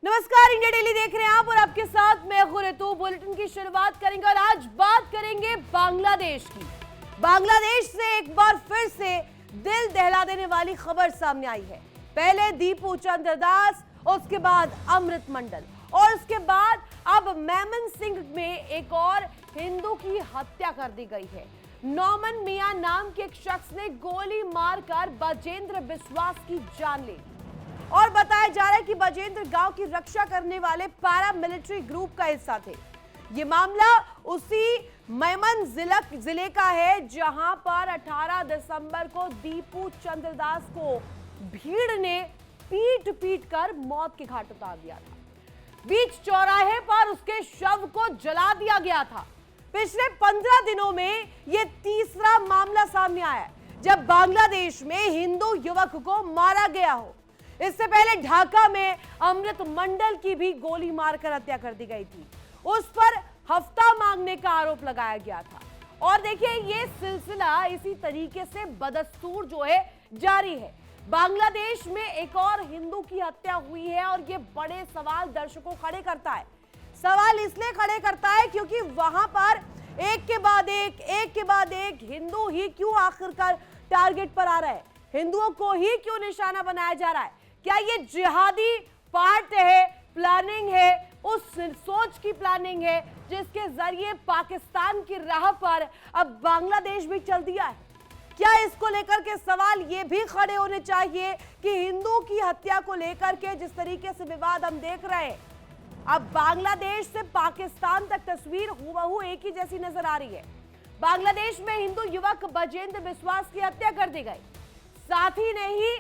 नमस्कार, India daily देख रहे हैं आप और आपके साथ मैं गुरेतू। बुलेटिन की शुरुआत करेंगे और आज बात करेंगे बांग्लादेश की। बांग्लादेश से एक बार फिर से दिल दहला देने वाली खबर सामने आई है। पहले दीपू चंद्र दास, उसके बाद अमृत मंडल और उसके बाद अब मेमन सिंह में एक और हिंदू की हत्या कर दी गई है। नौमन मियां नाम के एक शख्स ने गोली मारकर बजेंद्र बिस्वास की जान ली और बताया जा रहा है कि बजेंद्र गांव की रक्षा करने वाले पैरा मिलिट्री ग्रुप का हिस्सा थे। ये मामला उसी मेमन जिले का है जहां पर 18 दिसंबर को दीपू चंद्र दास को भीड़ ने पीट पीट कर मौत के घाट उतार दिया था। बीच चौराहे पर उसके शव को जला दिया गया था। पिछले 15 दिनों में यह तीसरा मामला सामने आया है जब बांग्लादेश में हिंदू युवक को मारा गया हो। इससे पहले ढाका में अमृत मंडल की भी गोली मारकर हत्या कर दी गई थी। उस पर हफ्ता मांगने का आरोप लगाया गया था। और देखिए, ये सिलसिला इसी तरीके से बदस्तूर जो है जारी है। बांग्लादेश में एक और हिंदू की हत्या हुई है और ये बड़े सवाल दर्शकों खड़े करता है। सवाल इसलिए खड़े करता है क्योंकि वहां पर एक के बाद एक हिंदू ही क्यों आखिरकार टारगेट पर आ रहा है, हिंदुओं को ही क्यों निशाना बनाया जा रहा है। क्या ये जिहादी पार्ट है, प्लानिंग है, उस सोच की प्लानिंग है जिसके जरिए पाकिस्तान की राह पर अब बांग्लादेश भी चल दिया है। क्या इसको लेकर के सवाल ये भी खड़े होने चाहिए कि हिंदू की हत्या को लेकर के जिस तरीके से विवाद हम देख रहे हैं, अब बांग्लादेश से पाकिस्तान तक तस्वीर हूबहू एक ही जैसी नजर आ रही है। बांग्लादेश में हिंदू युवक बजेंद्र बिस्वास की हत्या कर दी गई, साथ ही ने ही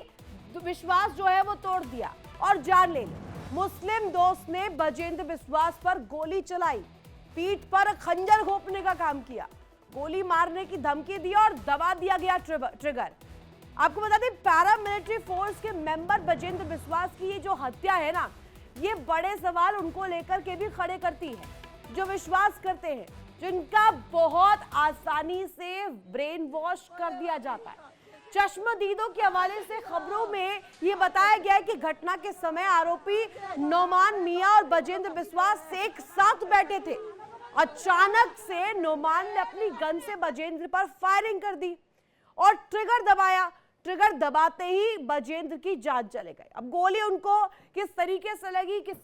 विश्वास जो है वो तोड़ दिया और जान ले ली। मुस्लिम दोस्त ने बजेंद्र बिस्वास पर गोली चलाई, पीठ पर खंजर घोंपने का काम किया, गोली मारने की धमकी दी और दबा दिया गया ट्रिगर। आपको बता दें, पैरा मिलिट्री फोर्स के मेंबर बजेंद्र बिस्वास की ये जो हत्या है ना, ये बड़े सवाल उनको लेकर के भी खड़े करती है जो विश्वास करते हैं, जिनका बहुत आसानी से ब्रेन वॉश कर दिया जाता है। चश्मदीदों के हवाले से खबरों में यह बताया गया है कि घटना के समय आरोपी नौमान मियां और बजेंद्र बिस्वास एक साथ बैठे थे। अचानक से नौमान ने अपनी गन से बजेंद्र पर फायरिंग कर दी और ट्रिगर दबाया। ट्रिगर दबाते ही बजेंद्र की जान चले गई। अब गोली उनको किस तरीके से लगी, किस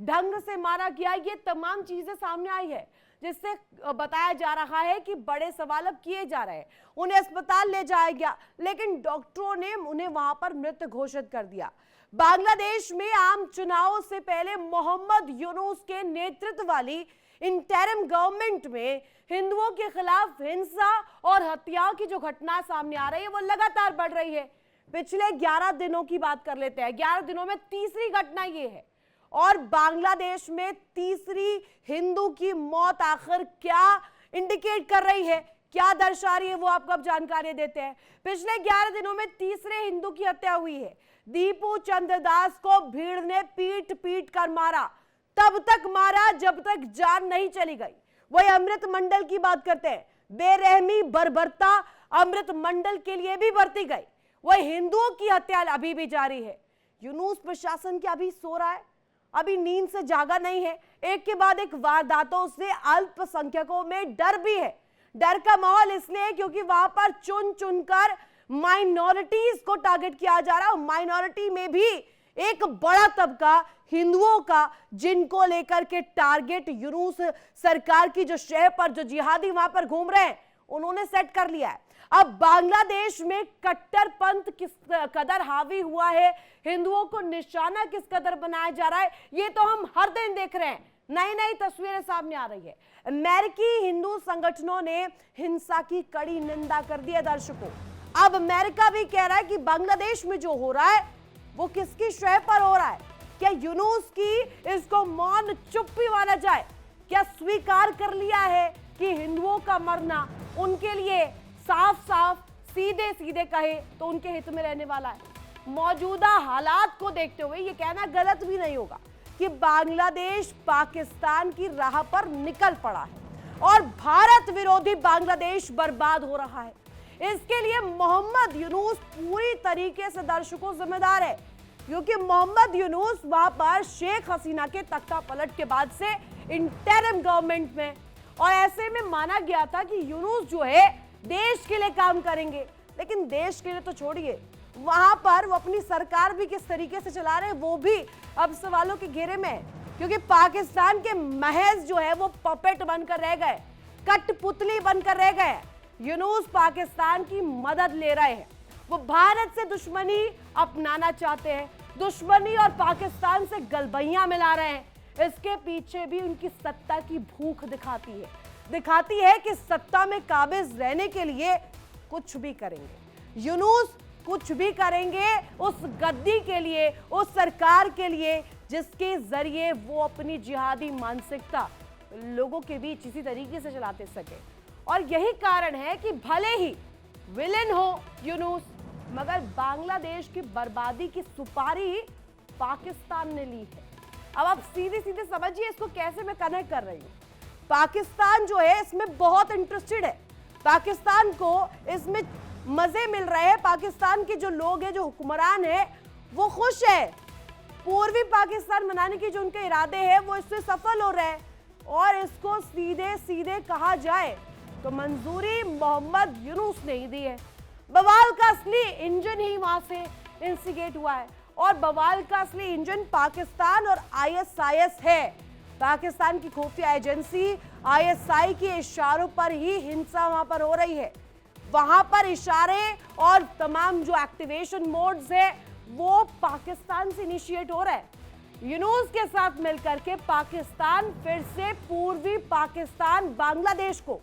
ढंग से मारा गया, ये तमाम चीजें सामने आई है, जिससे बताया जा रहा है कि बड़े सवाल अब किए जा रहे हैं। उन्हें अस्पताल ले जाया गया, लेकिन डॉक्टरों ने उन्हें वहां पर मृत घोषित कर दिया। बांग्लादेश में आम चुनावों से पहले मोहम्मद यूनुस के नेतृत्व वाली इंटरिम गवर्नमेंट में हिंदुओं के खिलाफ हिंसा और हत्याओं की जो घटना सामने आ रही है वो लगातार बढ़ रही है। पिछले 11 दिनों की बात कर लेते हैं। 11 दिनों में तीसरी घटना ये है और बांग्लादेश में तीसरी हिंदू की मौत आखिर क्या इंडिकेट कर रही है, क्या दर्शा रही है, वो आपको अब जानकारी देते हैं। पिछले 11 दिनों में तीसरे हिंदू की हत्या हुई है। दीपू चंद्र दास को भीड़ ने पीट पीट कर मारा, तब तक मारा जब तक जान नहीं चली गई। वही अमृत मंडल की बात करते हैं। बेरहमी बर्बरता अमृत मंडल के लिए भी बरती गई। वही हिंदुओं की हत्या अभी भी जारी है। यूनुस प्रशासन क्या अभी सो रहा है, अभी नींद से जागा नहीं है। एक के बाद एक वारदातों से अल्पसंख्यकों में डर भी है। डर का माहौल इसलिए है क्योंकि वहां पर चुन चुनकर माइनॉरिटीज को टारगेट किया जा रहा है। माइनॉरिटी में भी एक बड़ा तबका हिंदुओं का, जिनको लेकर के टारगेट यूनुस सरकार की जो शहर पर जो जिहादी वहां पर घूम रहे हैं उन्होंने सेट कर लिया है। अब बांग्लादेश में कट्टरपंथ किस कदर हावी हुआ है, हिंदुओं को निशाना किस कदर बनाया जा रहा है, ये तो हम हर दिन देख रहे हैं। नई नई तस्वीरें सामने आ रही है। अमेरिकी हिंदू संगठनों ने हिंसा की कड़ी निंदा कर दी है दर्शकों। अब अमेरिका भी कह रहा है कि बांग्लादेश में जो हो रहा है वो किसकी शह पर हो रहा है। क्या यूनुस की इसको मौन चुप्पी माना जाए? क्या स्वीकार कर लिया है कि हिंदुओं का मरना उनके लिए साफ साफ सीधे सीधे कहे तो उनके हित में रहने वाला है? मौजूदा हालात को देखते हुए ये कहना गलत भी नहीं होगा कि बांग्लादेश पाकिस्तान की राह पर निकल पड़ा है और भारत विरोधी बांग्लादेश बर्बाद हो रहा है। इसके लिए मोहम्मद यूनुस पूरी तरीके से दर्शकों जिम्मेदार है। क्योंकि मोहम्मद यूनुस वहां पर शेख हसीना के तख्ता पलट के बाद से इंटरिम गवर्नमेंट में, और ऐसे में माना गया था कि यूनुस जो है देश के लिए काम करेंगे। लेकिन देश के लिए तो छोड़िए, वहां पर वो अपनी सरकार भी किस तरीके से चला रहे हैं वो भी अब सवालों के घेरे में है। क्योंकि पाकिस्तान के महज जो है वो पपेट बनकर रह गए, कठपुतली बनकर रह गए। यूनुस पाकिस्तान की मदद ले रहे हैं, वो भारत से दुश्मनी अपनाना चाहते हैं, दुश्मनी और पाकिस्तान से गलबैयां मिला रहे हैं। इसके पीछे भी उनकी सत्ता की भूख दिखाती है कि सत्ता में काबिज रहने के लिए कुछ भी करेंगे। यूनुस कुछ भी करेंगे उस गद्दी के लिए, उस सरकार के लिए जिसके जरिए वो अपनी जिहादी मानसिकता लोगों के बीच इसी तरीके से चलाते सके। और यही कारण है कि भले ही विलेन हो यूनुस, मगर बांग्लादेश की बर्बादी की सुपारी पाकिस्तान ने ली है। अब आप सीधे सीधे समझिए इसको कैसे मैं कनेक्ट कर रही हूं। पाकिस्तान जो है इसमें बहुत इंटरेस्टेड है, पाकिस्तान को इसमें मजे मिल रहे हैं। पाकिस्तान के जो लोग हैं, जो हुक्मरान है, वो खुश है। पूर्वी पाकिस्तान बनाने की जो उनके इरादे हैं वो इससे सफल हो रहे हैं। और इसको सीधे सीधे कहा जाए तो मंजूरी मोहम्मद यूनुस ने ही दी है। बवाल का असली इंजन ही वहां से इंस्टिगेट हुआ है, और बवाल का असली इंजन पाकिस्तान और आईएसआईएस है। पाकिस्तान की खुफिया एजेंसी आईएसआई के इशारों पर ही हिंसा वहां पर हो रही है। वहां पर इशारे और तमाम जो एक्टिवेशन मोड्स है वो पाकिस्तान से इनिशिएट हो रहा है। यूनुस के साथ मिलकर के पाकिस्तान फिर से पूर्वी पाकिस्तान बांग्लादेश को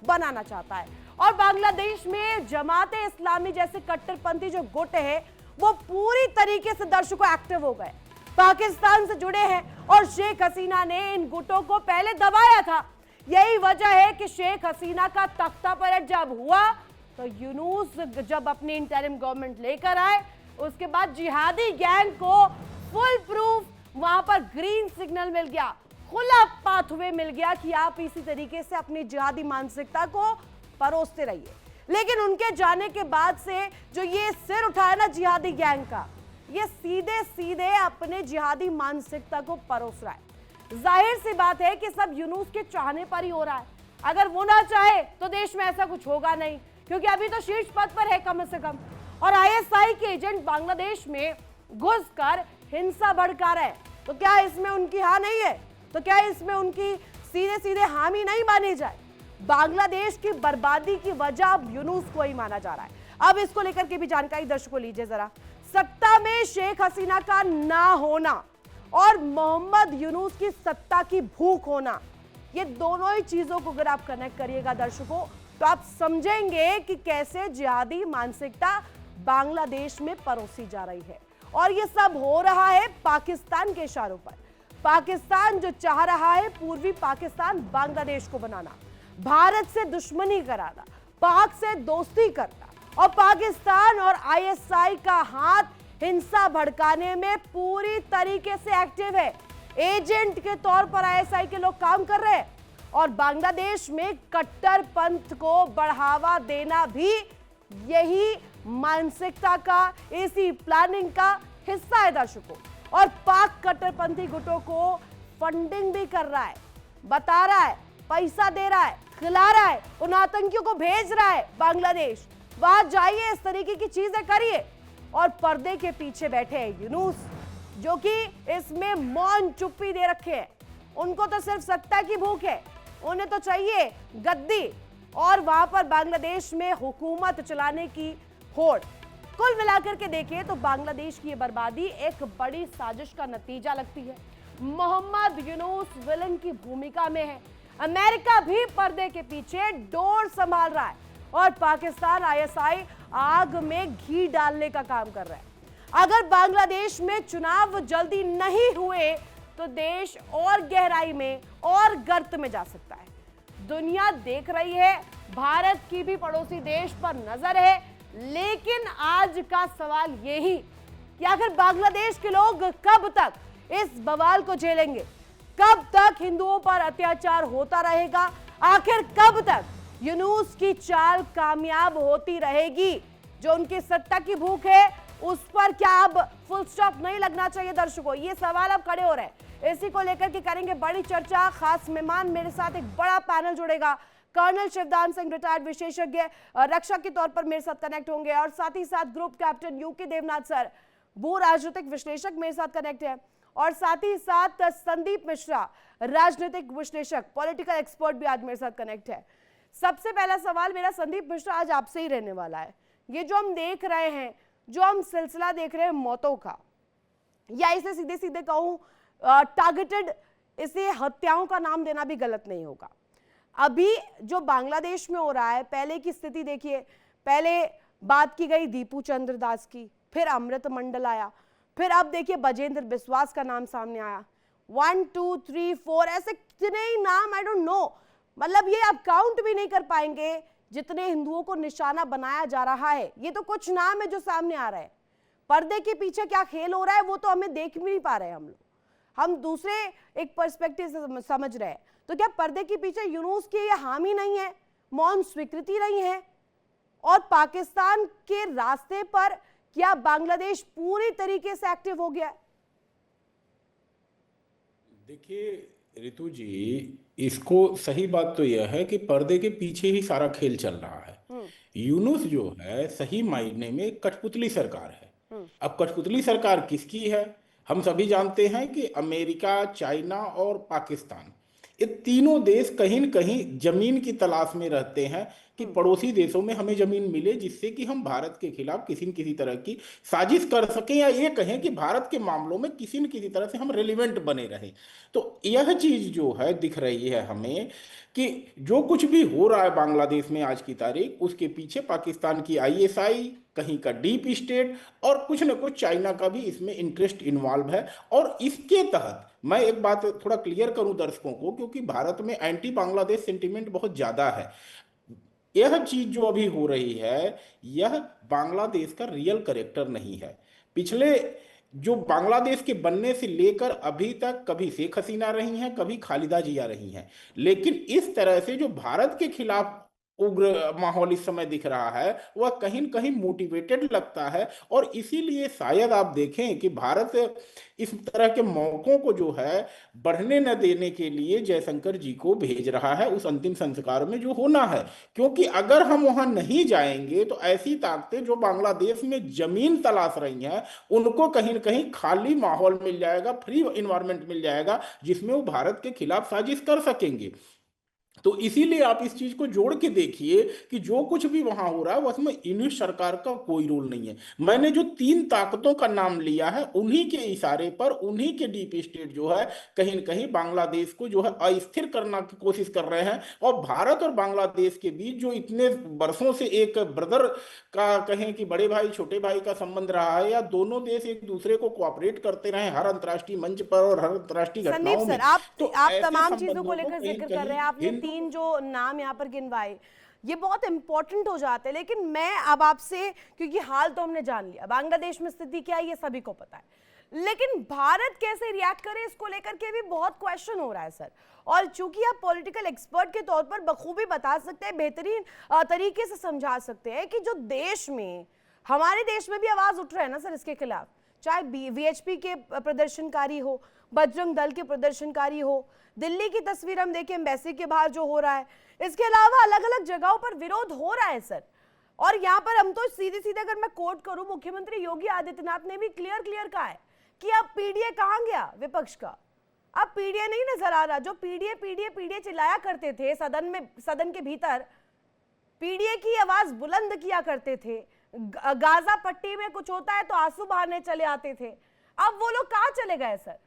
बनाना चाहता है। और बांग्लादेश में जमाते इस्लामी जैसे कट्टरपंथी जो गुट है वो पूरी तरीके से दर्शकों एक्टिव हो गए, पाकिस्तान से जुड़े हैं। और शेख हसीना ने इन गुटों को पहले दबाया था। यही वजह है कि शेख हसीना का तख्ता पलट जब हुआ तो यूनुस जब अपनी इंटरिम गवर्नमेंट लेकर आए, उसके बाद जिहादी गैंग को फुल प्रूफ वहां पर ग्रीन सिग्नल मिल गया, खुला पाथवे मिल गया कि आप इसी तरीके से अपनी जिहादी मानसिकता को परोसते रहिए। लेकिन उनके जाने के बाद से जो ये सिर उठाया ना जिहादी गैंग का, ये सीधे सीधे अपने जिहादी मानसिकता को परोस रहा है। जाहिर सी बात है कि सब यूनुस के चाहने पर ही हो रहा है। अगर वो ना चाहे तो देश में ऐसा कुछ होगा नहीं, क्योंकि अभी तो शीर्ष पद पर है कम से कम। और आईएसआई के एजेंट बांग्लादेश में घुसकर हिंसा भड़का रहे, तो क्या इसमें उनकी हाँ नहीं है? तो क्या इसमें उनकी सीधे सीधे हामी नहीं मानी जाए? बांग्लादेश की बर्बादी की वजह अब यूनुस को ही माना जा रहा है। अब इसको लेकर के भी जानकारी दर्शकों लीजिए जरा। सत्ता में शेख हसीना का ना होना और मोहम्मद यूनुस की सत्ता की भूख होना, ये दोनों ही चीजों को अगर आप कनेक्ट करिएगा दर्शकों तो आप समझेंगे कि कैसे जिहादी मानसिकता बांग्लादेश में परोसी जा रही है। और ये सब हो रहा है पाकिस्तान के इशारों पर। पाकिस्तान जो चाह रहा है पूर्वी पाकिस्तान बांग्लादेश को बनाना, भारत से दुश्मनी कराना, पाक से दोस्ती करना, और पाकिस्तान और आईएसआई का हाथ हिंसा भड़काने में पूरी तरीके से एक्टिव है। एजेंट के तौर पर आईएसआई के लोग काम कर रहे हैं, और बांग्लादेश में कट्टरपंथ को बढ़ावा देना भी यही मानसिकता का, इसी प्लानिंग का हिस्सा है दर्शकों। और पाक कट्टरपंथी गुटों को फंडिंग भी कर रहा है, बता रहा है, पैसा दे रहा है, खिला रहा है, उन आतंकियों को भेज रहा है बांग्लादेश, वहां जाइए, इस तरीके की चीजें करिए। और पर्दे के पीछे बैठे हैं यूनुस, जो कि इसमें मौन चुप्पी दे रखे हैं। उनको तो सिर्फ सत्ता की भूख है, उन्हें तो चाहिए गद्दी और वहां पर बांग्लादेश में हुकूमत चलाने की होड़। कुल मिलाकर के देखिए तो बांग्लादेश की ये बर्बादी एक बड़ी साजिश का नतीजा लगती है। मोहम्मद यूनुस विलन की भूमिका में है, अमेरिका भी पर्दे के पीछे डोर संभाल रहा है, और पाकिस्तान आईएसआई आग में घी डालने का काम कर रहा है। अगर बांग्लादेश में चुनाव जल्दी नहीं हुए तो देश और गहराई में और गर्त में जा सकता है। दुनिया देख रही है, भारत की भी पड़ोसी देश पर नजर है, लेकिन आज का सवाल यही कि आखिर बांग्लादेश के लोग कब तक इस बवाल को झेलेंगे? कब तक हिंदुओं पर अत्याचार होता रहेगा? आखिर कब तक यूनुस की चाल कामयाब होती रहेगी? जो उनकी सत्ता की भूख है उस पर क्या अब फुल स्टॉप नहीं लगना चाहिए? दर्शकों, ये सवाल अब खड़े हो रहे हैं। इसी को लेकर के करेंगे बड़ी चर्चा। खास मेहमान मेरे साथ एक बड़ा पैनल जुड़ेगा। कर्नल शिवदान सिंह, रिटायर्ड विशेषज्ञ रक्षा के तौर पर मेरे साथ कनेक्ट होंगे, और साथ ही साथ group captain U K Devnath sir, भू राजनीतिक विश्लेषक मेरे साथ कनेक्ट है, और साथ ही साथ संदीप मिश्रा, राजनीतिक विश्लेषक, पॉलिटिकल एक्सपर्ट भी आज मेरे साथ कनेक्ट है। सबसे पहला सवाल मेरा संदीप मिश्रा आज आपसे ही रहने वाला है। ये जो हम देख रहे हैं, जो हम सिलसिला देख रहे हैं मौतों का, या इसे सीधे सीधे कहूं टारगेटेड, इसे हत्याओं का नाम देना भी गलत नहीं होगा। अभी जो बांग्लादेश में हो रहा है, पहले की स्थिति देखिए, पहले बात की गई दीपू चंद्र दास की, फिर अमृत मंडल आया, फिर अब देखिए बजेंद्र बिस्वास का नाम सामने आया। 1 2 3 4 ऐसे कितने ही नाम, आई डोंट नो, मतलब ये आप काउंट भी नहीं कर पाएंगे जितने हिंदुओं को निशाना बनाया जा रहा है। ये तो कुछ नाम है जो सामने आ रहे हैं। पर्दे के पीछे क्या खेल हो रहा है वो तो हमें देख भी नहीं पा रहे हैं हम लोग, हम दूसरे एक पर्सपेक्टिव से समझ रहे हैं। तो क्या पर्दे के पीछे यूनुस की ये हामी नहीं है, मौन स्वीकृति नहीं है, और पाकिस्तान के रास्ते पर क्या बांग्लादेश पूरी तरीके से एक्टिव हो गया है? देखिए रितु जी, इसको सही बात तो यह है कि पर्दे के पीछे ही सारा खेल चल रहा है। यूनुस जो है सही मायने में कठपुतली सरकार है। अब कठपुतली सरकार किसकी है? हम सभी जानते हैं कि अमेरिका, चाइना और पाकिस्तान, ये तीनों देश कहीं न कहीं जमीन की तलाश में रहते हैं कि पड़ोसी देशों में हमें जमीन मिले, जिससे कि हम भारत के खिलाफ किसी न किसी तरह की साजिश कर सकें, या ये कहें कि भारत के मामलों में किसी न किसी तरह से हम रेलिवेंट बने रहें। तो यह चीज जो है दिख रही है हमें कि जो कुछ भी हो रहा है बांग्लादेश में आज की तारीख, उसके पीछे पाकिस्तान की आईएसआई, कहीं का डीप स्टेट, और कुछ न कुछ चाइना का भी इसमें इंटरेस्ट इन्वॉल्व है। और इसके तहत मैं एक बात थोड़ा क्लियर करूं दर्शकों को, क्योंकि भारत में एंटी बांग्लादेश सेंटिमेंट बहुत ज्यादा है। यह चीज जो अभी हो रही है, यह बांग्लादेश का रियल कैरेक्टर नहीं है। पिछले जो बांग्लादेश के बनने से लेकर अभी तक कभी शेख हसीना रही हैं, कभी खालिदा जिया रही हैं, लेकिन इस तरह से जो भारत के खिलाफ उग्र माहौल इस समय दिख रहा है, वह कहीं न कहीं मोटिवेटेड लगता है। और इसीलिए शायद आप देखें कि भारत इस तरह के मौकों को जो है बढ़ने न देने के लिए जयशंकर जी को भेज रहा है उस अंतिम संस्कार में जो होना है। क्योंकि अगर हम वहां नहीं जाएंगे तो ऐसी ताकतें जो बांग्लादेश में जमीन तलाश रही हैं, उनको कहीं न कहीं खाली माहौल मिल जाएगा, फ्री इन्वायरमेंट मिल जाएगा, जिसमें वो भारत के खिलाफ साजिश कर सकेंगे। तो इसीलिए आप इस चीज को जोड़ के देखिए कि जो कुछ भी वहां हो रहा है उसमें यूनिट सरकार का कोई रोल नहीं है। मैंने जो 3 ताकतों का नाम लिया है, उन्हीं के इशारे पर, उन्हीं के डीप स्टेट जो है कहीं न कहीं बांग्लादेश को जो है अस्थिर करने की कोशिश कर रहे हैं। और भारत और बांग्लादेश के बीच जो इतने वर्षों से एक ब्रदर का, कहें कि बड़े भाई छोटे भाई का संबंध रहा है, या दोनों देश एक दूसरे को कोऑपरेट करते रहे हर अंतर्राष्ट्रीय मंच पर और हर अंतर्राष्ट्रीय घटनाओं में। तो आप तमाम चीजों को लेकर जिक्र कर रहे हैं, आपने 3 जो नाम यहाँ पर गिनवाए, ये बहुत इंपॉर्टेंट हो जाते हैं। लेकिन मैं अब आपसे, क्योंकि हाल तो हमने जान लिया, बांग्लादेश में स्थिति क्या है ये सभी को पता है, लेकिन भारत कैसे रिएक्ट करे इसको लेकर के भी बहुत क्वेश्चन हो रहा है सर। और चूंकि आप पॉलिटिकल एक्सपर्ट के तौर पर बखूबी बता सकते हैं, बेहतरीन तरीके से समझा सकते हैं कि जो देश में, हमारे देश में भी आवाज उठ रहा है ना सर इसके खिलाफ, चाहे वीएचपी के प्रदर्शनकारी हो, बजरंग दल के प्रदर्शनकारी हो, दिल्ली की तस्वीर हम देखें एम्बेसी के बाहर जो हो रहा है, इसके अलावा अलग अलग जगहों पर विरोध हो रहा है सर। और यहाँ पर हम तो सीधे सीधे अगर मैं कोट करूं, मुख्यमंत्री योगी आदित्यनाथ ने भी क्लियर कहा है कि अब पीडीए कहां गया विपक्ष का, अब पीडीए नहीं नजर आ रहा। जो पीडीए चिल्लाया करते थे सदन में, सदन के भीतर पीडीए की आवाज बुलंद किया करते थे, गाजा पट्टी में कुछ होता है तो आंसू बहाने चले आते थे, अब वो लोग कहां चले गए सर?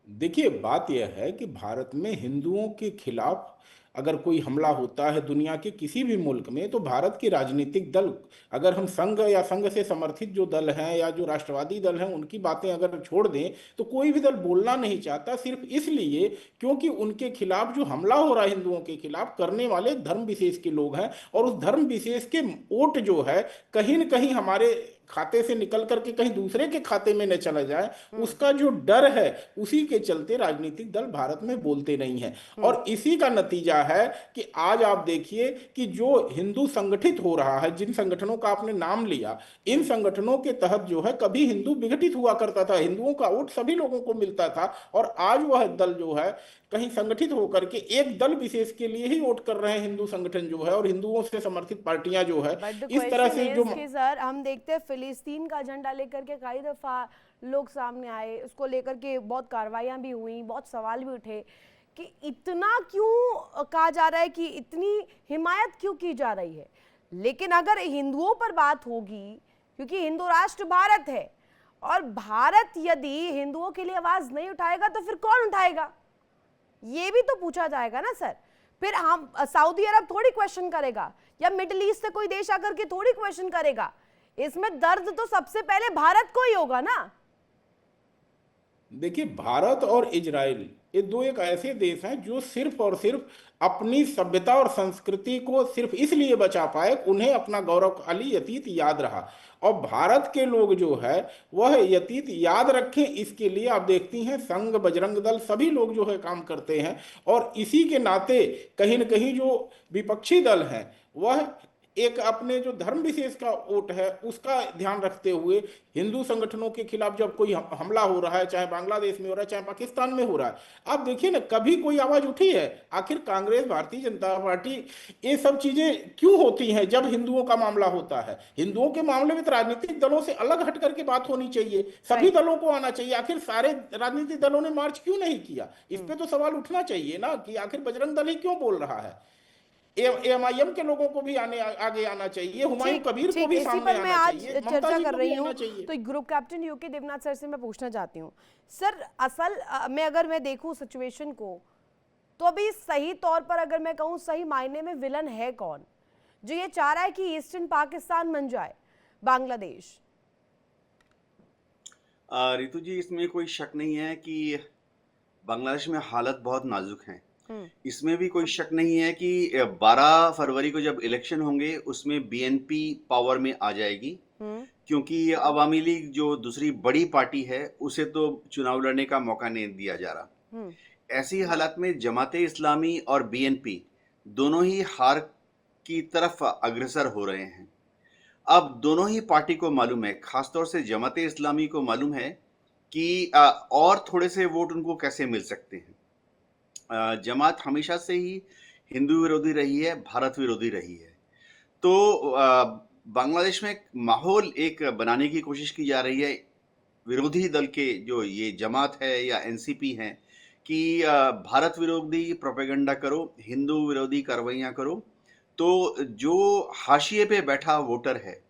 देखिए बात यह है कि भारत में हिंदुओं के खिलाफ अगर कोई हमला होता है दुनिया के किसी भी मुल्क में, तो भारत के राजनीतिक दल, अगर हम संघ या संघ से समर्थित जो दल हैं या जो राष्ट्रवादी दल हैं उनकी बातें अगर छोड़ दें, तो कोई भी दल बोलना नहीं चाहता, सिर्फ इसलिए क्योंकि उनके खिलाफ जो हमला हो रहा है हिंदुओं के खिलाफ करने वाले धर्म विशेष के लोग हैं। और उस धर्म विशेष के वोट जो है कहीं न कहीं हमारे खाते से निकल करके कहीं दूसरे के खाते में न चला जाए, उसका जो डर है, उसी के चलते राजनीतिक दल भारत में बोलते नहीं है। और इसी का नतीजा है कि आज आप देखिए कि जो हिंदू संगठित हो रहा है, जिन संगठनों का आपने नाम लिया, इन संगठनों के तहत जो है कभी हिंदू विघटित हुआ करता था, हिंदुओं का वोट सभी लोगों को मिलता था, और आज वह दल जो है कहीं संगठित होकर के एक दल विशेष के लिए ही वोट कर रहे हैं, हिंदू संगठन जो है और हिंदुओं से समर्थित पार्टियां जो है, बट द इस तरह से जो क्वेश्चन इज सर, हम देखते हैं फिलिस्तीन का झंडा लेकर के कई दफा लोग सामने आए, उसको लेकर के बहुत कार्रवाइयां भी हुई, बहुत सवाल भी उठे कि इतना क्यों कहा जा रहा है, कि इतनी हिमायत क्यों की जा रही है। लेकिन अगर हिंदुओं पर बात होगी, क्योंकि हिंदू राष्ट्र भारत है, और भारत यदि हिंदुओं के लिए आवाज नहीं उठाएगा तो फिर कौन उठाएगा, ये भी तो पूछा जाएगा ना सर। फिर हम सऊदी अरब थोड़ी क्वेश्चन करेगा, या मिडिल ईस्ट से कोई देश आकर के थोड़ी क्वेश्चन करेगा। इसमें दर्द तो सबसे पहले भारत को ही होगा ना। देखिए, भारत और इजराइल ये दो एक ऐसे देश हैं जो सिर्फ और सिर्फ अपनी सभ्यता और संस्कृति को सिर्फ इसलिए बचा पाए, उन्हें अपना गौरवशाली अतीत याद रहा, और भारत के लोग जो है वह अतीत याद रखें, इसके लिए आप देखती हैं संघ, बजरंग दल, सभी लोग जो है काम करते हैं। और इसी के नाते कहीं न कहीं जो विपक्षी दल हैं वह एक अपने जो धर्म विशेष का वोट है उसका ध्यान रखते हुए हिंदू संगठनों के खिलाफ जब कोई हमला हो रहा है, चाहे बांग्लादेश में हो रहा है, चाहे पाकिस्तान में हो रहा है, आप देखिए ना, कभी कोई आवाज उठी है? आखिर कांग्रेस, भारतीय जनता पार्टी, ये सब चीजें क्यों होती हैं जब हिंदुओं का मामला होता है? हिंदुओं के मामले में तो राजनीतिक दलों से अलग हट करके बात होनी चाहिए, सभी दलों को आना चाहिए। आखिर सारे राजनीतिक दलों ने मार्च क्यों नहीं किया? इस पे तो सवाल उठना चाहिए ना कि आखिर बजरंग दल ही क्यों बोल रहा है। एमआईएम के लोगों को भी आगे आना चाहिए, हुमायूं कबीर को भी सामने आना चाहिए, ममता चर्चा जी कर को रही भी हूँ। आना चाहिए। तो group captain U K Devnath sir से मैं पूछना चाहती हूँ सर, असल में अगर मैं देखूँ सिचुएशन को, तो अभी सही तौर पर अगर मैं कहूँ, सही मायने में विलन है कौन जो ये चाह रहा है कि ईस्टर्न पाकिस्तान बन जाए बांग्लादेश? रितु जी, इसमें कोई शक नहीं है कि बांग्लादेश में हालत बहुत नाजुक है। इसमें भी कोई शक नहीं है कि 12 फरवरी को जब इलेक्शन होंगे उसमें बीएनपी पावर में आ जाएगी, क्योंकि अवामी लीग जो दूसरी बड़ी पार्टी है उसे तो चुनाव लड़ने का मौका नहीं दिया जा रहा। ऐसी हालत में जमाते इस्लामी और बीएनपी दोनों ही हार की तरफ अग्रसर हो रहे हैं। अब दोनों ही पार्टी को मालूम है, खासतौर से जमाते इस्लामी को मालूम है कि और थोड़े से वोट उनको कैसे मिल सकते हैं। जमात हमेशा से ही हिंदू विरोधी रही है, भारत विरोधी रही है। तो बांग्लादेश में माहौल एक बनाने की कोशिश की जा रही है विरोधी दल के, जो ये जमात है या एनसीपी है, कि भारत विरोधी प्रोपेगेंडा करो, हिंदू विरोधी कार्रवाइयाँ करो। तो जो हाशिए पे बैठा वोटर है,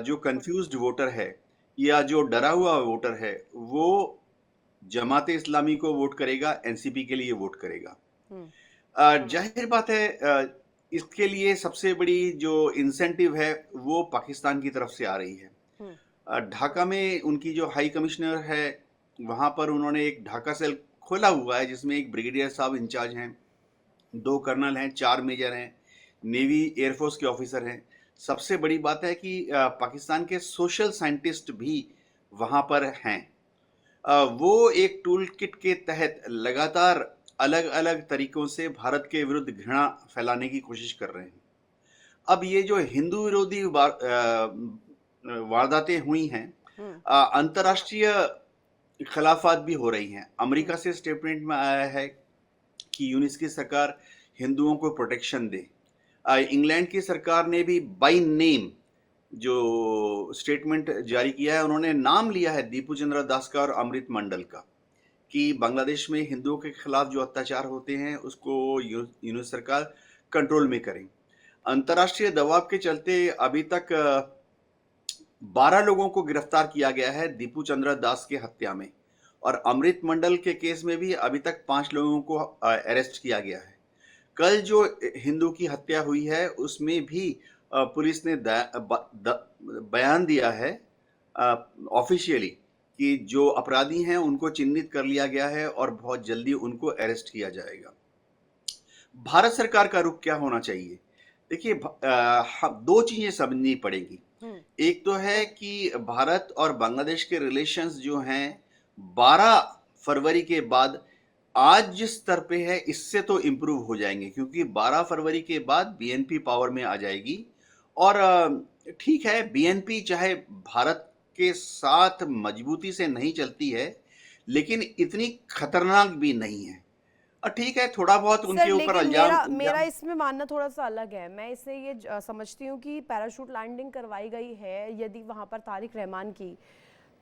जो कंफ्यूज्ड वोटर है या जो डरा हुआ वोटर है, वो जमाते इस्लामी को वोट करेगा, एनसीपी के लिए वोट करेगा। जाहिर बात है, इसके लिए सबसे बड़ी जो इंसेंटिव है वो पाकिस्तान की तरफ से आ रही है। ढाका में उनकी जो हाई कमिश्नर है, वहां पर उन्होंने एक ढाका सेल खोला हुआ है जिसमें एक ब्रिगेडियर साहब इंचार्ज हैं, 2 कर्नल हैं, 4 मेजर हैं, नेवी एयरफोर्स के ऑफिसर हैं। सबसे बड़ी बात है कि पाकिस्तान के सोशल साइंटिस्ट भी वहां पर हैं। वो एक टूल किट के तहत लगातार अलग अलग तरीकों से भारत के विरुद्ध घृणा फैलाने की कोशिश कर रहे हैं। अब ये जो हिंदू विरोधी वारदातें हुई हैं, अंतर्राष्ट्रीय खिलाफत भी हो रही हैं। अमेरिका से स्टेटमेंट में आया है कि यूनिस की सरकार हिंदुओं को प्रोटेक्शन दे। इंग्लैंड की सरकार ने भी बाय नेम जो स्टेटमेंट जारी किया है, उन्होंने नाम लिया है दीपू चंद्र दास का और अमृत मंडल का, कि बांग्लादेश में हिंदुओं के खिलाफ जो अत्याचार होते हैं उसको यूनिस सरकार कंट्रोल में करें। अंतर्राष्ट्रीय दबाव के चलते अभी तक 12 लोगों को गिरफ्तार किया गया है दीपू चंद्र दास के हत्या में, और अमृत मंडल के केस में भी अभी तक 5 लोगों को अरेस्ट किया गया है। कल जो हिंदू की हत्या हुई है उसमें भी पुलिस ने बयान दिया है ऑफिशियली कि जो अपराधी हैं उनको चिन्हित कर लिया गया है और बहुत जल्दी उनको अरेस्ट किया जाएगा। भारत सरकार का रुख क्या होना चाहिए? देखिए, 2 चीजें समझनी पड़ेगी। एक तो है कि भारत और बांग्लादेश के रिलेशंस जो हैं 12 फरवरी के बाद आज जिस स्तर पे है इससे तो इम्प्रूव हो जाएंगे, क्योंकि 12 फरवरी के बाद बीएनपी पावर में आ जाएगी। और ठीक है, बीएनपी चाहे भारत के साथ मजबूती से नहीं चलती है, लेकिन इतनी खतरनाक भी नहीं है। और ठीक है, थोड़ा बहुत सर उनके ऊपर लेकिन इल्जाम मेरा इसमें मानना थोड़ा सा अलग है। मैं इसे ये समझती हूँ कि पैराशूट लैंडिंग करवाई गई है यदि वहां पर तारिक रहमान की,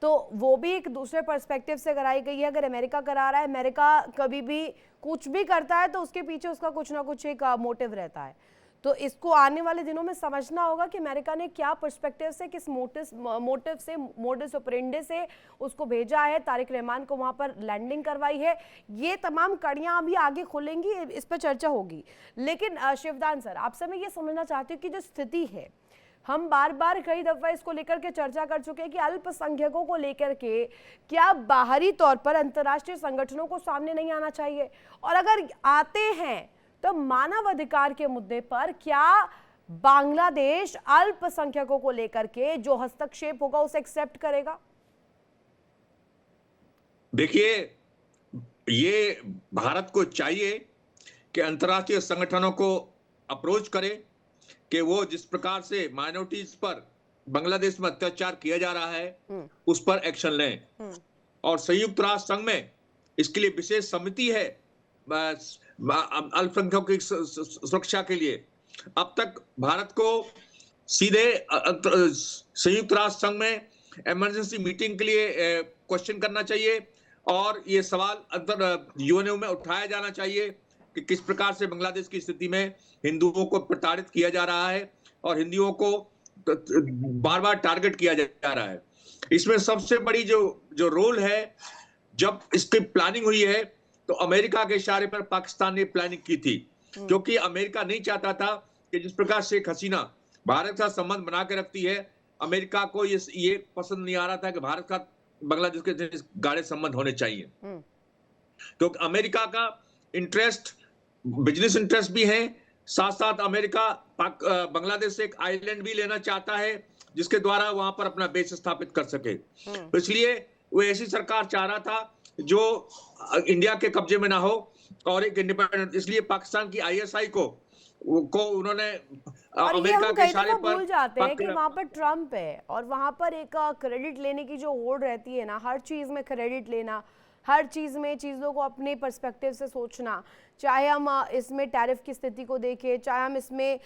तो वो भी एक दूसरे पर्सपेक्टिव से कराई गई है। अगर अमेरिका करा रहा है, अमेरिका कभी भी कुछ भी करता है तो उसके पीछे उसका कुछ ना कुछ एक मोटिव रहता है। तो इसको आने वाले दिनों में समझना होगा कि अमेरिका ने क्या पर्सपेक्टिव से, किस मोटिव से, मोडस ऑपरेंडी से उसको भेजा है, तारिक रहमान को वहां पर लैंडिंग करवाई है। ये तमाम कड़ियां अभी आगे खुलेंगी, इस पर चर्चा होगी। लेकिन शिवदान सर, आपसे मैं ये समझना चाहती हूँ कि जो स्थिति है, हम बार बार कई दफा इसको लेकर के चर्चा कर चुके हैं कि अल्पसंख्यकों को लेकर के क्या बाहरी तौर पर अंतर्राष्ट्रीय संगठनों को सामने नहीं आना चाहिए, और अगर आते हैं तो मानव अधिकार के मुद्दे पर क्या बांग्लादेश अल्पसंख्यकों को लेकर के जो हस्तक्षेप होगा उसे एक्सेप्ट करेगा? देखिए, ये भारत को चाहिए कि अंतर्राष्ट्रीय संगठनों को अप्रोच करे कि वो जिस प्रकार से माइनॉरिटीज पर बांग्लादेश में अत्याचार किया जा रहा है उस पर एक्शन लें। और संयुक्त राष्ट्र संघ में इसके लिए विशेष समिति है अल्पसंख्यकों की सुरक्षा के लिए। अब तक भारत को सीधे संयुक्त राष्ट्र संघ में इमरजेंसी मीटिंग के लिए क्वेश्चन करना चाहिए, और ये सवाल अंतर यूएनओ में उठाया जाना चाहिए कि किस प्रकार से बांग्लादेश की स्थिति में हिंदुओं को प्रताड़ित किया जा रहा है और हिंदुओं को बार बार टारगेट किया जा रहा है। इसमें सबसे बड़ी जो रोल है, जब इसकी प्लानिंग हुई है तो अमेरिका के इशारे पर पाकिस्तान ने प्लानिंग की थी, क्योंकि अमेरिका नहीं चाहता था कि जिस प्रकार शेख हसीना भारत के साथ संबंध बना के रखती है, अमेरिका को ये पसंद नहीं आ रहा था कि भारत का बांग्लादेश के गाढ़े संबंध होने चाहिए। क्योंकि अमेरिका का इंटरेस्ट, बिजनेस इंटरेस्ट भी है, साथ साथ अमेरिका बांग्लादेश से एक आइलैंड भी लेना चाहता है जिसके द्वारा वहां पर अपना बेस स्थापित कर सके। तो इसलिए वो ऐसी सरकार चाह रहा था जो इंडिया के कब्जे में ना हो और एक इंडिपेंडेंट। इसलिए पाकिस्तान की आईएसआई को उन्होंने अमेरिका के इशारे पर भूल जाते हैं कि वहां पर ट्रम्प है और वहां पर एक क्रेडिट लेने की जो होड़ रहती है ना, हर चीज में क्रेडिट लेना, हर चीज़ में चीज़ों को अपने पर्सपेक्टिव से सोचना, चाहे हम इसमें टैरिफ की स्थिति को देखें, चाहे हम इसमें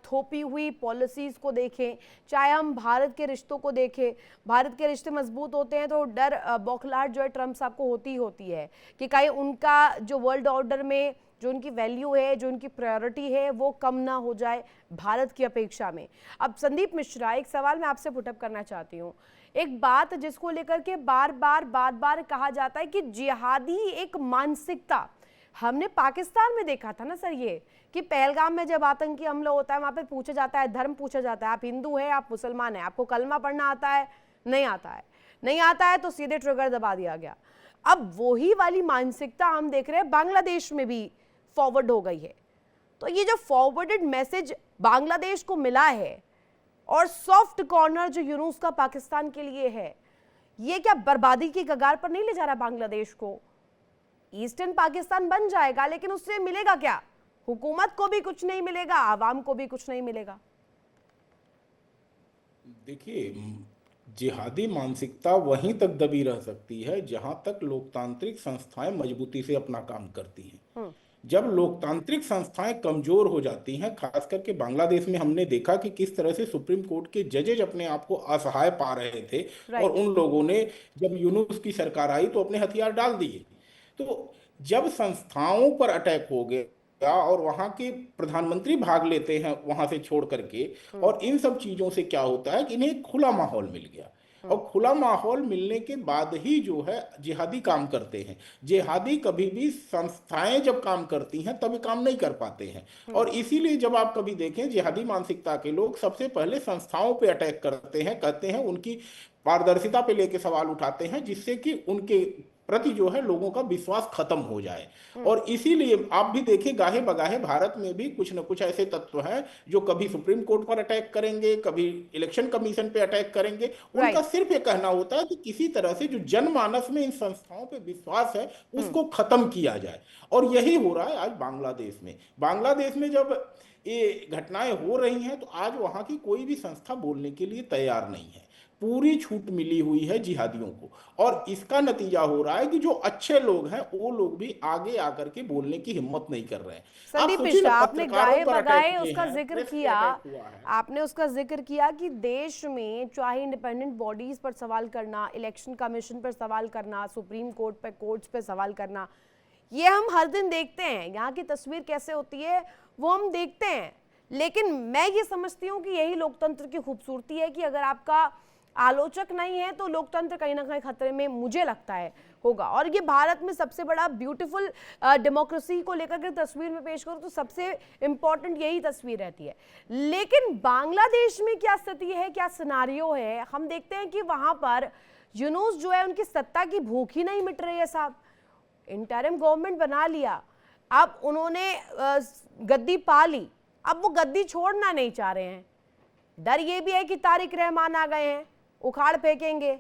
थोपी हुई पॉलिसीज़ को देखें, चाहे हम भारत के रिश्तों को देखें। भारत के रिश्ते मजबूत होते हैं तो डर, बौखलाहट जो है ट्रम्प साहब को होती ही होती है कि कहीं उनका जो वर्ल्ड ऑर्डर में जो उनकी वैल्यू है, जो उनकी प्रायोरिटी है, वो कम ना हो जाए भारत की अपेक्षा में। अब संदीप मिश्रा, एक सवाल मैं आपसे पुटअप करना चाहती हूँ। एक बात जिसको लेकर के बार बार कहा जाता है कि जिहादी एक मानसिकता, हमने पाकिस्तान में देखा था ना सर, ये कि पहलगाम में जब आतंकी हमला होता है वहां पर पूछा जाता है, धर्म पूछा जाता है, आप हिंदू हैं, आप मुसलमान हैं, आपको कलमा पढ़ना आता है, नहीं आता है, नहीं आता है तो सीधे ट्रिगर दबा दिया गया। अब वही वाली मानसिकता हम देख रहे हैं बांग्लादेश में भी फॉरवर्ड हो गई है। तो ये जो फॉरवर्डेड मैसेज बांग्लादेश को मिला है और सॉफ्ट कॉर्नर जो यूनुस का पाकिस्तान के लिए है, ये क्या बर्बादी की कगार पर नहीं ले जा रहा बांग्लादेश को? ईस्टर्न पाकिस्तान बन जाएगा लेकिन उससे मिलेगा क्या? हुकूमत को भी कुछ नहीं मिलेगा, आवाम को भी कुछ नहीं मिलेगा। देखिए, जिहादी मानसिकता वहीं तक दबी रह सकती है जहां तक लोकतांत्रिक संस्थाएं मजबूती से अपना काम करती हैं। जब लोकतांत्रिक संस्थाएं कमजोर हो जाती हैं, खास करके बांग्लादेश में हमने देखा कि किस तरह से सुप्रीम कोर्ट के जजेज अपने आप को असहाय पा रहे थे और उन लोगों ने जब यूनुस की सरकार आई तो अपने हथियार डाल दिए। तो जब संस्थाओं पर अटैक हो गया और वहां के प्रधानमंत्री भाग लेते हैं वहां से छोड़ करके, और इन सब चीजों से क्या होता है कि इन्हें खुला माहौल मिल गया, और खुला माहौल मिलने के बाद ही जो है जिहादी काम करते हैं। जिहादी कभी भी संस्थाएं जब काम करती हैं तभी काम नहीं कर पाते हैं, और इसीलिए जब आप कभी देखें जिहादी मानसिकता के लोग सबसे पहले संस्थाओं पे अटैक करते हैं, कहते हैं उनकी पारदर्शिता पे लेके सवाल उठाते हैं, जिससे कि उनके प्रति जो है लोगों का विश्वास खत्म हो जाए। और इसीलिए आप भी देखिए, गाहे बगाहे भारत में भी कुछ न कुछ ऐसे तत्व हैं जो कभी सुप्रीम कोर्ट पर अटैक करेंगे, कभी इलेक्शन कमीशन पे अटैक करेंगे। उनका सिर्फ ये कहना होता है कि किसी तरह से जो जनमानस में इन संस्थाओं पे विश्वास है उसको खत्म किया जाए। और यही हो रहा है आज बांग्लादेश में। बांग्लादेश में जब ये घटनाएं हो रही हैं तो आज वहां की कोई भी संस्था बोलने के लिए तैयार नहीं है। पूरी छूट मिली हुई है जिहादियों को, और इसका नतीजा हो रहा है कि जो अच्छे लोग हैं वो लोग भी आगे आकर के बोलने की हिम्मत नहीं कर रहे हैं। संदीप सोचिए मिश्रा, ना, आपने पत्रकारों गाहे पर अटैक बगाए किए उसका हैं, जिक्र प्रेस पे किया, अटैक हुआ है। आपने उसका जिक्र किया कि देश में चाहे इंडिपेंडेंट बॉडीज पर सवाल करना, इलेक्शन कमीशन पर सवाल करना, सुप्रीम कोर्ट पर, कोर्ट्स पर सवाल करना, ये हम हर दिन देखते हैं। यहाँ की तस्वीर कैसे होती है वो हम देखते हैं। लेकिन मैं ये समझती हूँ कि यही लोकतंत्र की खूबसूरती है कि अगर आपका आलोचक नहीं है तो लोकतंत्र कहीं ना कहीं खतरे में, मुझे लगता है, होगा। और ये भारत में सबसे बड़ा ब्यूटीफुल डेमोक्रेसी को लेकर के तस्वीर में पेश करूँ तो सबसे इंपॉर्टेंट यही तस्वीर रहती है। लेकिन बांग्लादेश में क्या स्थिति है, क्या सिनारियो है, हम देखते हैं कि वहां पर यूनूस जो है उनकी सत्ता की भूख ही नहीं मिट रही है साहब। इंटरिम गवर्नमेंट बना लिया, अब उन्होंने गद्दी पा ली, अब वो गद्दी छोड़ना नहीं चाह रहे हैं। डर ये भी है कि तारिक रहमान आ गए हैं, उखाड़ फेंकेंगे।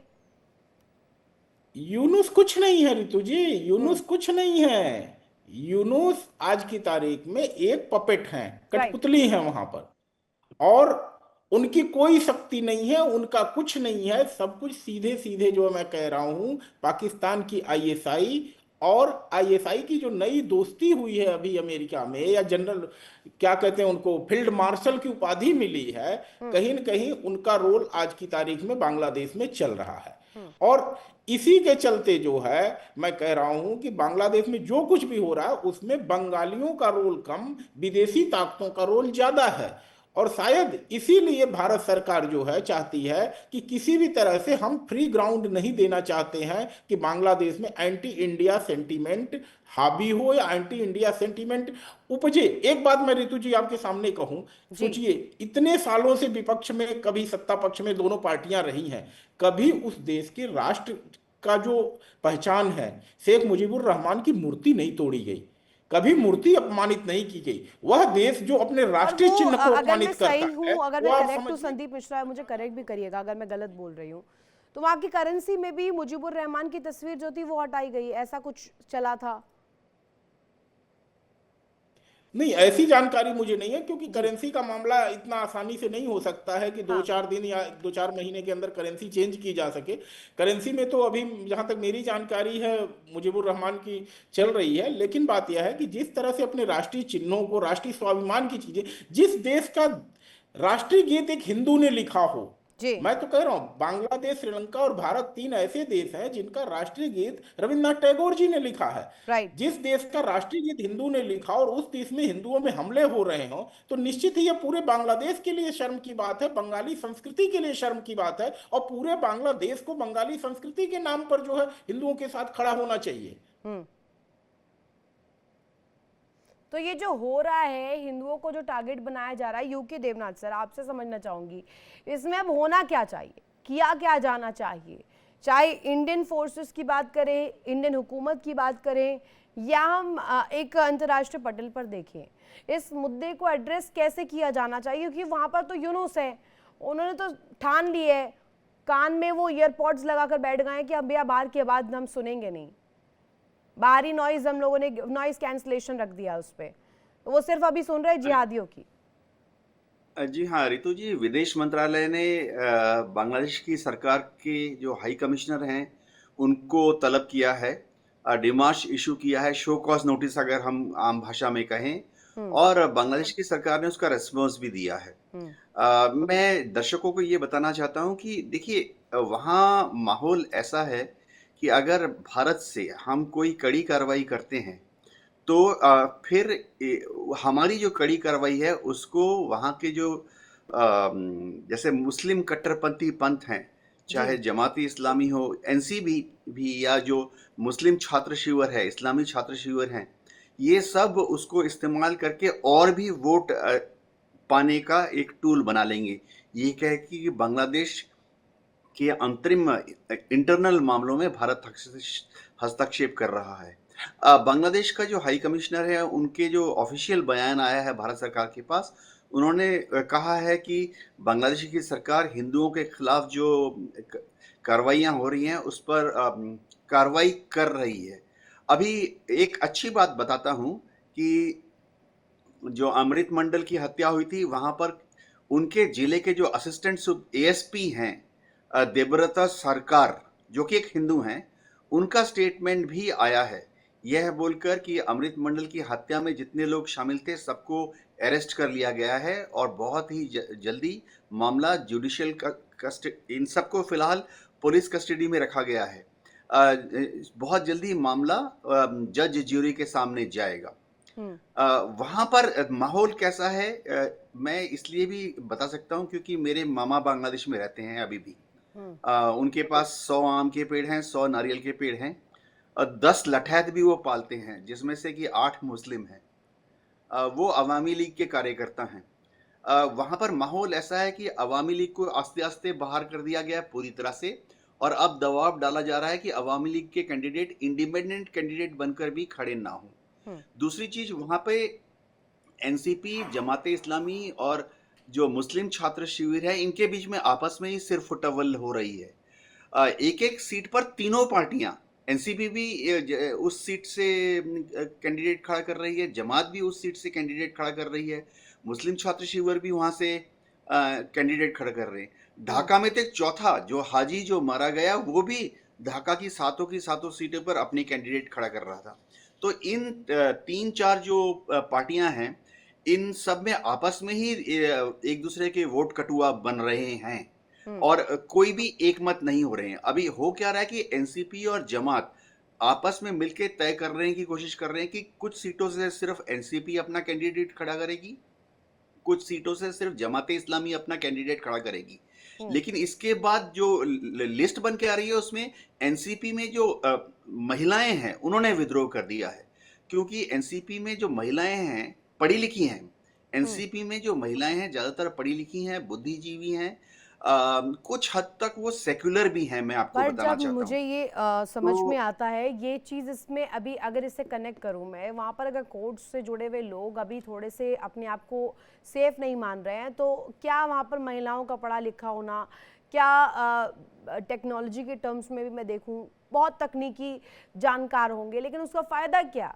यूनुस कुछ नहीं है रितु जी, यूनुस कुछ नहीं है। यूनुस आज की तारीख में एक पपेट हैं, कठपुतली हैं वहां पर, और उनकी कोई शक्ति नहीं है, उनका कुछ नहीं है। सब कुछ सीधे सीधे जो मैं कह रहा हूं, पाकिस्तान की आईएसआई और आईएसआई की जो नई दोस्ती हुई है अभी अमेरिका में, या जनरल क्या कहते हैं उनको, फील्ड मार्शल की उपाधि मिली है, कहीं न कहीं उनका रोल आज की तारीख में बांग्लादेश में चल रहा है। और इसी के चलते जो है मैं कह रहा हूं कि बांग्लादेश में जो कुछ भी हो रहा है उसमें बंगालियों का रोल कम, विदेशी ताकतों का रोल ज्यादा है। और शायद इसीलिए भारत सरकार जो है चाहती है कि किसी भी तरह से हम फ्री ग्राउंड नहीं देना चाहते हैं कि बांग्लादेश में एंटी इंडिया सेंटीमेंट हावी हो या एंटी इंडिया सेंटीमेंट उपजे। एक बात मैं रितु जी आपके सामने कहूं, सोचिए इतने सालों से विपक्ष में, कभी सत्ता पक्ष में दोनों पार्टियां रही हैं, कभी उस देश के राष्ट्र का जो पहचान है, शेख मुजीबुर रहमान की मूर्ति नहीं तोड़ी गई, कभी मूर्ति अपमानित नहीं की गई। वह देश जो अपने राष्ट्रीय चिन्ह को अपमानित करता है, अगर मैं करेक्ट हूं संदीप मिश्रा, मुझे करेक्ट भी करिएगा अगर मैं गलत बोल रही हूं, तो वहां की करेंसी में भी मुजीबुर रहमान की तस्वीर जो थी वो हटाई गई, ऐसा कुछ चला था? नहीं, ऐसी जानकारी मुझे नहीं है, क्योंकि करेंसी का मामला इतना आसानी से नहीं हो सकता है कि 2-4 दिन या 2-4 महीने के अंदर करेंसी चेंज की जा सके। करेंसी में तो अभी जहां तक मेरी जानकारी है मुजीबुर रहमान की चल रही है। लेकिन बात यह है कि जिस तरह से अपने राष्ट्रीय चिन्हों को, राष्ट्रीय स्वाभिमान की चीजें, जिस देश का राष्ट्रीय गीत एक हिंदू ने लिखा हो, मैं तो कह रहा हूं बांग्लादेश, श्रीलंका और भारत 3 ऐसे देश हैं जिनका राष्ट्रीय गीत रविन्द्रनाथ टैगोर जी ने लिखा है। जिस देश का राष्ट्रीय गीत हिंदू ने लिखा और उस देश में हिंदुओं में हमले हो रहे हो, तो निश्चित ही यह पूरे बांग्लादेश के लिए शर्म की बात है, बंगाली संस्कृति के लिए शर्म की बात है, और पूरे बांग्लादेश को बंगाली संस्कृति के नाम पर जो है हिंदुओं के साथ खड़ा होना चाहिए। तो ये जो हो रहा है, हिंदुओं को जो टारगेट बनाया जा रहा है, यूके देवनाथ सर आपसे समझना चाहूंगी, इसमें अब होना क्या चाहिए, किया क्या जाना चाहिए? चाहे इंडियन फोर्सेस की बात करें, इंडियन हुकूमत की बात करें, या हम एक अंतर्राष्ट्रीय पटल पर देखें, इस मुद्दे को एड्रेस कैसे किया जाना चाहिए? क्योंकि वहां पर तो यूनुस है, उन्होंने तो ठान ली है, कान में वो ईयरपॉड्स लगाकर बैठ गए कि अब भैया बाहर की आवाज हम सुनेंगे नहीं, बाहरी नॉइज हम लोगों ने नॉइज कैंसलेशन रख दिया उस पे, तो वो सिर्फ अभी सुन रहे जिहादियों की। जी हाँ रितु जी, विदेश मंत्रालय ने बांग्लादेश की सरकार के जो हाई कमिश्नर हैं उनको तलब किया है, डिमाश इशू किया है, शो कॉज नोटिस अगर हम आम भाषा में कहें, और बांग्लादेश की सरकार ने उसका रेस्पॉन्स भी दिया है। मैं दर्शकों को ये बताना चाहता हूँ कि देखिए वहाँ माहौल ऐसा है कि अगर भारत से हम कोई कड़ी कार्रवाई करते हैं तो फिर हमारी जो कड़ी कार्रवाई है उसको वहाँ के जो जैसे मुस्लिम कट्टरपंथी पंथ हैं, चाहे जमाती इस्लामी हो, एनसीबी भी, या जो मुस्लिम छात्र शिविर है, इस्लामी छात्र शिविर हैं, ये सब उसको इस्तेमाल करके और भी वोट पाने का एक टूल बना लेंगे। ये कह कि बांग्लादेश कि अंतरिम इंटरनल मामलों में भारत हस्तक्षेप कर रहा है। बांग्लादेश का जो हाई कमिश्नर है, उनके जो ऑफिशियल बयान आया है भारत सरकार के पास, उन्होंने कहा है कि बांग्लादेश की सरकार हिंदुओं के खिलाफ जो कार्रवाइयाँ हो रही हैं उस पर कार्रवाई कर रही है। अभी एक अच्छी बात बताता हूँ कि जो अमृत मंडल की हत्या हुई थी, वहाँ पर उनके जिले के जो असिस्टेंट एएसपी हैं देवव्रता सरकार, जो कि एक हिंदू हैं, उनका स्टेटमेंट भी आया है यह बोलकर कि अमृत मंडल की हत्या में जितने लोग शामिल थे सबको अरेस्ट कर लिया गया है और बहुत ही जल्दी मामला जुडिशियल कस्टडी, इन सबको फिलहाल पुलिस कस्टडी में रखा गया है। बहुत जल्दी मामला जज ज्यूरी के सामने जाएगा। वहाँ पर माहौल कैसा है मैं इसलिए भी बता सकता हूँ क्योंकि मेरे मामा बांग्लादेश में रहते हैं अभी भी। उनके पास 100 आम के पेड़ हैं, 100 नारियल के पेड़ हैं, 10 लठैत भी वो पालते हैं, जिसमें से कि 8 मुस्लिम हैं। वो अवामी लीग के कार्यकर्ता हैं। वहाँ पर माहौल ऐसा है कि अवामी लीग को आस्ते आस्ते बाहर कर दिया गया पूरी तरह से, और अब दबाव डाला जा रहा है कि अवामी लीग के कैंडिडेट इंडिपेंडेंट कैंडिडेट बनकर भी खड़े ना हों। दूसरी चीज, वहाँ पे एनसीपी, जमाते इस्लामी और जो मुस्लिम छात्र शिविर है, इनके बीच में आपस में ही सिर्फ फुटबॉल हो रही है। एक एक सीट पर तीनों पार्टियां, एनसीपी भी उस सीट से कैंडिडेट खड़ा कर रही है, जमात भी उस सीट से कैंडिडेट खड़ा कर रही है, मुस्लिम छात्र शिविर भी वहां से कैंडिडेट खड़ा कर रहे हैं। ढाका में तो एक चौथा जो हाजी जो मारा गया, वो भी ढाका की सातों सीटों पर अपनी कैंडिडेट खड़ा कर रहा था। तो इन 3-4 जो पार्टियां हैं, इन सब में आपस में ही एक दूसरे के वोट कटुआ बन रहे हैं और कोई भी एक मत नहीं हो रहे हैं। अभी हो क्या रहा है कि एनसीपी और जमात आपस में मिलकर तय कर रहे हैं की कोशिश कर रहे हैं कि कुछ सीटों से सिर्फ एनसीपी अपना कैंडिडेट खड़ा करेगी, कुछ सीटों से सिर्फ जमाते इस्लामी अपना कैंडिडेट खड़ा करेगी। लेकिन इसके बाद जो लिस्ट बन के आ रही है उसमें एनसीपी में जो महिलाएं हैं उन्होंने विद्रोह कर दिया है, क्योंकि एनसीपी में जो महिलाएं हैं पढ़ी लिखी हैं, एनसीपी में जो महिलाएं हैं ज्यादातर पढ़ी लिखी हैं, बुद्धिजीवी हैं, कुछ हद तक वो सेक्युलर भी हैं। मैं आपको बताना चाहता हूँ। मुझे ये समझ में आता है ये चीज़, इसमें अभी अगर इसे कनेक्ट करूँ मैं, वहाँ पर अगर कोर्ट से जुड़े हुए लोग अभी थोड़े से अपने आप को सेफ नहीं मान रहे हैं, तो क्या वहाँ पर महिलाओं का पढ़ा लिखा होना, क्या टेक्नोलॉजी के टर्म्स में भी मैं देखूँ बहुत तकनीकी जानकार होंगे, लेकिन उसका फ़ायदा क्या?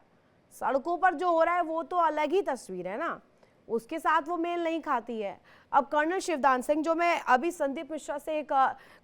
सड़कों पर जो हो रहा है वो तो अलग ही तस्वीर है ना, उसके साथ वो मेल नहीं खाती है। अब कर्नल शिवदान सिंह, जो मैं अभी संदीप मिश्रा से एक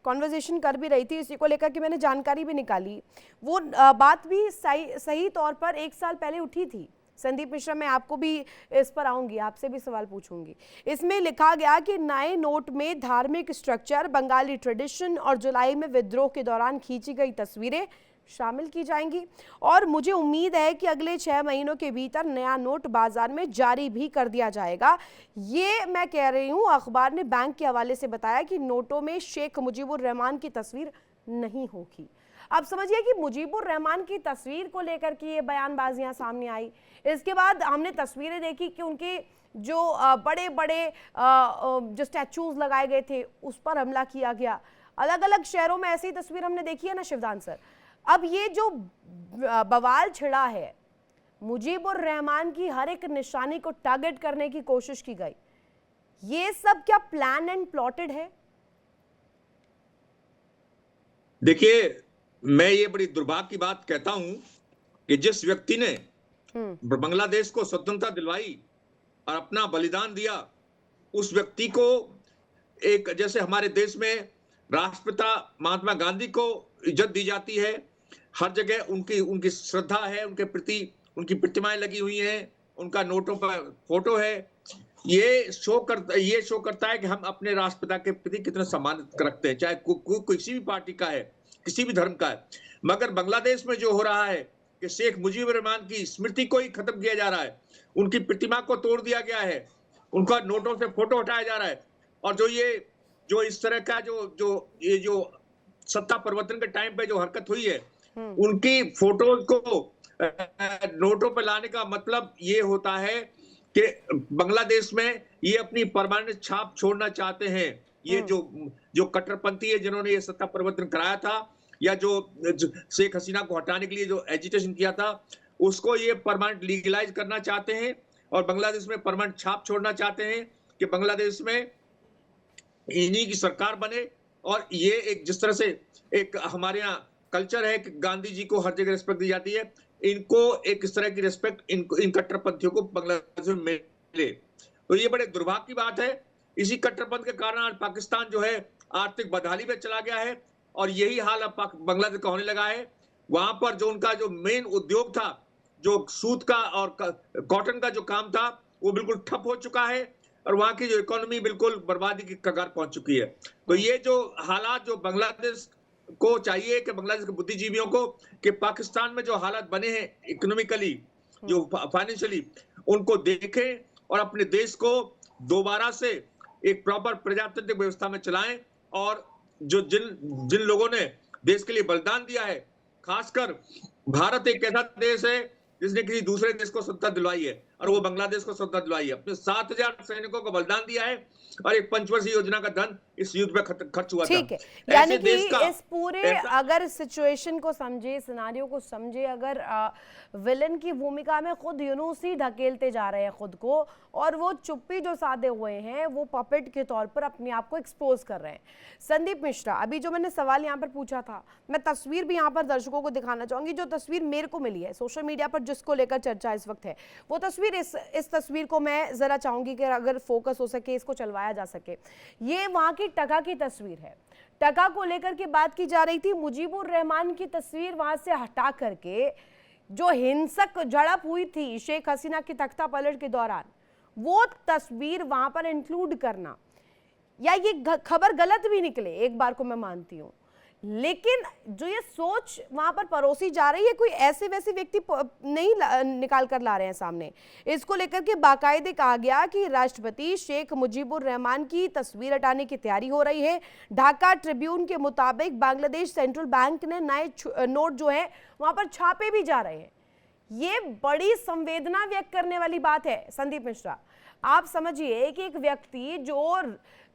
कॉन्वर्जेशन कर भी रही थी इसी को लेकर कि मैंने जानकारी भी निकाली, वो बात भी सही तौर पर 1 साल पहले उठी थी। संदीप मिश्रा, मैं आपको भी इस पर आऊंगी, आपसे भी सवाल पूछूंगी। इसमें लिखा गया कि नए नोट में धार्मिक स्ट्रक्चर, बंगाली ट्रेडिशन और जुलाई में विद्रोह के दौरान खींची गई तस्वीरें शामिल की जाएंगी, और मुझे उम्मीद है कि अगले 6 महीनों के भीतर नया नोट बाजार में जारी भी कर दिया जाएगा। ये मैं कह रही हूँ, अखबार ने बैंक के हवाले से बताया कि नोटों में शेख मुजीबुर रहमान की तस्वीर नहीं होगी। अब समझिए कि मुजीबुर रहमान की तस्वीर को लेकर के ये बयानबाजियां सामने आई। इसके बाद हमने तस्वीरें देखी कि उनके जो बड़े बड़े जो स्टैचूज लगाए गए थे उस पर हमला किया गया। अलग अलग शहरों में ऐसी तस्वीर हमने देखी है ना शिवदान सर। अब ये जो बवाल छिड़ा है, मुजीबुर रहमान की हर एक निशानी को टारगेट करने की कोशिश की गई, ये सब क्या प्लान एंड प्लॉटेड है? देखिए, मैं ये बड़ी दुर्भाग्य की बात कहता हूं कि जिस व्यक्ति ने बांग्लादेश को स्वतंत्रता दिलवाई और अपना बलिदान दिया, उस व्यक्ति को एक, जैसे हमारे देश में राष्ट्रपिता महात्मा गांधी को इज्जत दी जाती है, हर जगह उनकी श्रद्धा है, उनके प्रति उनकी प्रतिमाएं लगी हुई हैं, उनका नोटों पर फोटो है। ये शो करता है कि हम अपने राष्ट्रपिता के प्रति कितना सम्मान रखते हैं, चाहे किसी भी पार्टी का है, किसी भी धर्म का है। मगर बांग्लादेश में जो हो रहा है कि शेख मुजीबुर रहमान की स्मृति को ही खत्म किया जा रहा है, उनकी प्रतिमा को तोड़ दिया गया है, उनका नोटों से फोटो हटाया जा रहा है, और जो इस तरह का जो सत्ता परिवर्तन के टाइम पे जो हरकत हुई है, उनकी फोटो को नोटों पर लाने का मतलब ये होता है कि बांग्लादेश में ये अपनी परमानेंट छाप छोड़ना चाहते हैं। ये जो जो कट्टरपंथी है जिन्होंने ये सत्ता परिवर्तन कराया था, या जो शेख हसीना को हटाने के लिए जो एजिटेशन किया था, उसको ये परमानेंट लीगलाइज करना चाहते हैं और बांग्लादेश में परमानेंट छाप छोड़ना चाहते हैं कि बांग्लादेश में इन्हीं की सरकार बने। और ये एक जिस तरह से एक हमारे यहाँ कल्चर है कि गांधी जी को हर जगह रिस्पेक्ट दी जाती है, इनको एक इस तरह की रिस्पेक्ट इन कट्टरपंथियों को बांग्लादेश में मिले। तो ये बड़े दुर्भाग्य की बात है। इसी कट्टरपंथ के कारण आज पाकिस्तान जो है आर्थिक बदहाली में चला गया है और यही हाल अब बांग्लादेश का होने लगा है। वहां पर जो उनका जो मेन उद्योग था, जो सूत का और कॉटन का जो काम था, वो बिल्कुल ठप हो चुका है और वहां की जो इकोनॉमी बिल्कुल बर्बादी की कगार पहुंच चुकी है। तो ये जो हालात जो बांग्लादेश को चाहिए कि बांग्लादेश के बुद्धिजीवियों को कि पाकिस्तान में जो हालात बने हैं इकोनॉमिकली, जो फाइनेंशियली, उनको देखें और अपने देश को दोबारा से एक प्रॉपर प्रजातांत्रिक व्यवस्था में चलाएं। और जो जिन लोगों ने देश के लिए बलिदान दिया है, खासकर भारत एक ऐसा देश है जिसने किसी दूसरे देश को सत्ता दिलवाई है और वो बांग्लादेश को सत्ता दिलवाई है। अपने 7,000 सैनिकों को बलिदान दिया है और एक पंचवर्षीय योजना का धन इस युद्ध में खर्च हुआ था। ठीक है, यानी कि इस पूरे अगर सिचुएशन को समझे, सिनारियो को समझे, अगर विलन की भूमिका में खुद यूनुस ही ढकेलते जा रहे हैं खुद को, और वो चुप्पी जो साधे हुए हैं वो पपेट के तौर पर अपने आप को एक्सपोज कर रहे हैं। संदीप मिश्रा, अभी जो मैंने सवाल यहाँ पर पूछा था, मैं तस्वीर भी यहाँ पर दर्शकों को दिखाना चाहूंगी। जो तस्वीर मेरे को मिली है सोशल मीडिया पर, जिसको लेकर चर्चा इस वक्त है, वो तस्वीर इस तस्वीर को मैं जरा चाहूंगी कि अगर फोकस हो सके, इसको चलवाया जा सके। ये वहां की टका की तस्वीर है। टका को लेकर के बात की जा रही थी। मुजीबुर रहमान की तस्वीर वहां से हटा करके जो हिंसक झड़प हुई थी शेख हसीना की तख्ता पलट के दौरान, वो तस्वीर वहां पर इंक्लूड करना, या ये खबर गलत भी निकले, एक बार को मैं मानती हूं, लेकिन जो ये सोच वहां पर परोसी जा रही है, कोई ऐसे वैसे व्यक्ति नहीं निकाल कर ला रहे हैं सामने। इसको लेकर के बाकायदे कहा गया कि राष्ट्रपति शेख मुजीबुर रहमान की तस्वीर हटाने की तैयारी हो रही है। ढाका ट्रिब्यून के मुताबिक बांग्लादेश सेंट्रल बैंक ने नए नोट जो है वहां पर छापे भी जा रहे हैं। ये बड़ी संवेदना व्यक्त करने वाली बात है। संदीप मिश्रा, आप समझिए कि एक व्यक्ति जो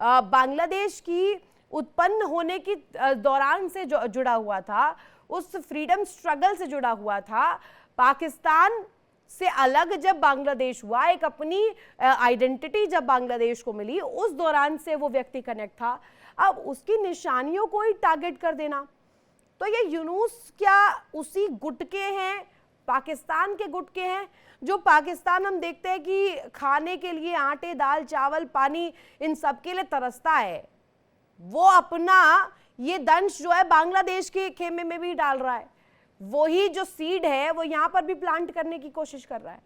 बांग्लादेश की उत्पन्न होने की दौरान से जुड़ा हुआ था, उस फ्रीडम स्ट्रगल से जुड़ा हुआ था, पाकिस्तान से अलग जब बांग्लादेश हुआ, एक अपनी आइडेंटिटी जब बांग्लादेश को मिली, उस दौरान से वो व्यक्ति कनेक्ट था। अब उसकी निशानियों को ही टारगेट कर देना, तो ये यूनुस क्या उसी गुट के हैं, पाकिस्तान के गुट के हैं? जो पाकिस्तान हम देखते हैं कि खाने के लिए आटे, दाल, चावल, पानी, इन सब के लिए तरसता है, वो अपना ये दंश जो है बांग्लादेश के खेमे में भी डाल रहा है। वही जो सीड है वो यहां पर भी प्लांट करने की कोशिश कर रहा है।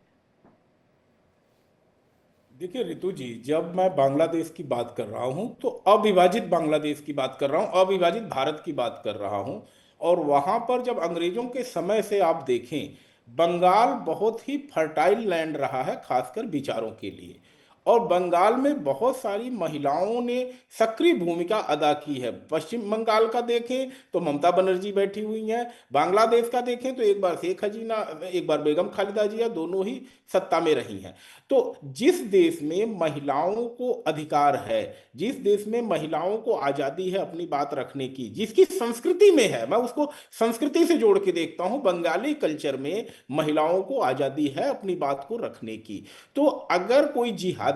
देखिए रितु जी, जब मैं बांग्लादेश की बात कर रहा हूं तो अविभाजित बांग्लादेश की बात कर रहा हूं, अविभाजित भारत की बात कर रहा हूं। और वहां पर जब अंग्रेजों के समय से आप देखें, बंगाल बहुत ही फर्टाइल लैंड रहा है, खासकर विचारों के लिए। और बंगाल में बहुत सारी महिलाओं ने सक्रिय भूमिका अदा की है। पश्चिम बंगाल का देखें तो ममता बनर्जी बैठी हुई हैं, बांग्लादेश का देखें तो एक बार शेख हसीना, एक बार बेगम खालिदा जिया, दोनों ही सत्ता में रही हैं। तो जिस देश में महिलाओं को अधिकार है, जिस देश में महिलाओं को आज़ादी है अपनी बात रखने की, जिसकी संस्कृति में है, मैं उसको संस्कृति से जोड़ के देखता हूँ, बंगाली कल्चर में महिलाओं को आज़ादी है अपनी बात को रखने की। तो अगर कोई जिहादी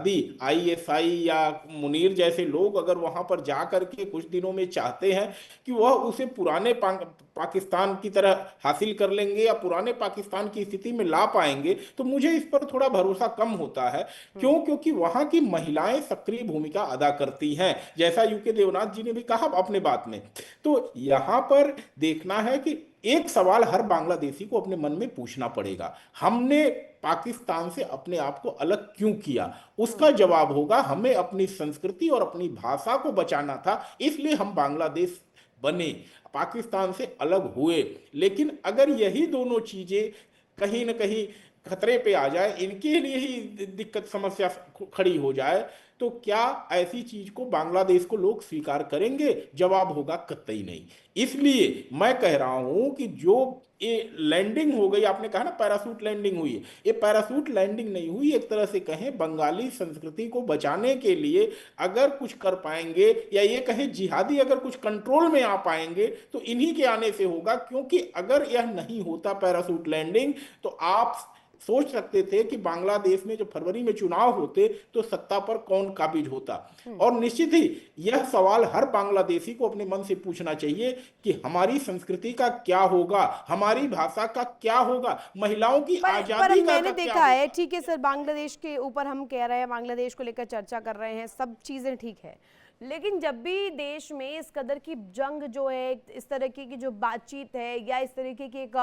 ISI या मुनीर जैसे लोग अगर वहां पर जा करके कुछ दिनों में चाहते हैं कि वह उसे पुराने पाकिस्तान की तरह हासिल कर लेंगे या पुराने पाकिस्तान की स्थिति में ला पाएंगे, तो मुझे इस पर थोड़ा भरोसा कम होता है। क्यों? क्योंकि वहां की महिलाएं सक्रिय भूमिका अदा करती हैं, जैसा यूके देवनाथ जी ने भी कहा अपने बात में। तो यहां पर देखना है कि एक सवाल हर बांग्लादेशी को अपने मन में पूछना पड़ेगा, हमने पाकिस्तान से अपने आप को अलग क्यों किया? उसका जवाब होगा, हमें अपनी संस्कृति और अपनी भाषा को बचाना था, इसलिए हम बांग्लादेश बने, पाकिस्तान से अलग हुए। लेकिन अगर यही दोनों चीजें कहीं ना कहीं खतरे पे आ जाए, इनके लिए ही दिक्कत समस्या खड़ी हो जाए, तो क्या ऐसी चीज को बांग्लादेश को लोग स्वीकार करेंगे? जवाब होगा कतई नहीं। इसलिए मैं कह रहा हूं कि जो ये लैंडिंग हो गई, आपने कहा ना पैरासूट लैंडिंग हुई है, ये पैरासूट लैंडिंग नहीं हुई, एक तरह से कहें बंगाली संस्कृति को बचाने के लिए अगर कुछ कर पाएंगे, या ये कहें जिहादी अगर कुछ कंट्रोल में आ पाएंगे तो इन्हीं के आने से होगा। क्योंकि अगर यह नहीं होता पैरासूट लैंडिंग, तो आप सोच सकते थे कि बांग्लादेश में जो फरवरी में चुनाव होते तो सत्ता पर कौन काबिज होता। और निश्चित ही यह सवाल हर बांग्लादेशी को अपने मन से पूछना चाहिए कि हमारी संस्कृति का क्या होगा, हमारी भाषा का क्या होगा, महिलाओं की पर आजादी का मैंने क्या देखा है, होगा। ठीक है सर, बांग्लादेश के ऊपर हम कह रहे हैं, बांग्लादेश को लेकर चर्चा कर रहे हैं, सब चीजें ठीक है, लेकिन जब भी देश में इस कदर की जंग जो है, इस तरीके की जो बातचीत है, या इस तरीके की एक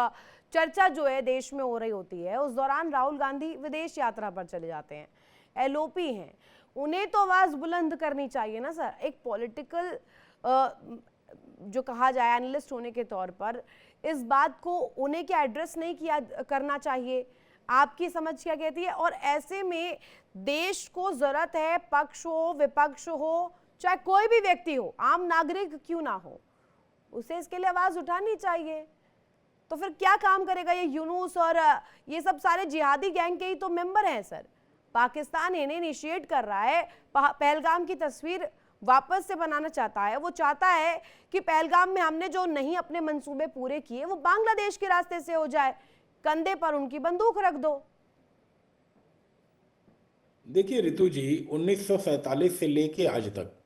चर्चा जो है देश में हो रही होती है, उस दौरान राहुल गांधी विदेश यात्रा पर चले जाते हैं, एलओपी हैं, उन्हें तो आवाज बुलंद करनी चाहिए ना सर। एक पॉलिटिकल जो कहा जाए एनालिस्ट होने के तौर पर, इस बात को उन्हें क्या एड्रेस नहीं किया करना चाहिए? आपकी समझ क्या कहती है? और ऐसे में देश को जरूरत है, पक्ष हो विपक्ष हो, चाहे कोई भी व्यक्ति हो, आम नागरिक क्यों ना हो, उसे इसके लिए आवाज उठानी चाहिए। तो फिर क्या काम करेगा ये यूनुस और ये सब सारे जिहादी गैंग के ही तो मेंबर हैं सर। पाकिस्तान इन्हें इनिशिएट कर रहा है, पहलगाम की तस्वीर वापस से बनाना चाहता है। वो चाहता है कि पहलगाम में हमने जो नहीं अपने मंसूबे पूरे किए वो बांग्लादेश के रास्ते से हो जाए, कंधे पर उनकी बंदूक रख दो। देखिए रितु जी, 1947 से लेके आज तक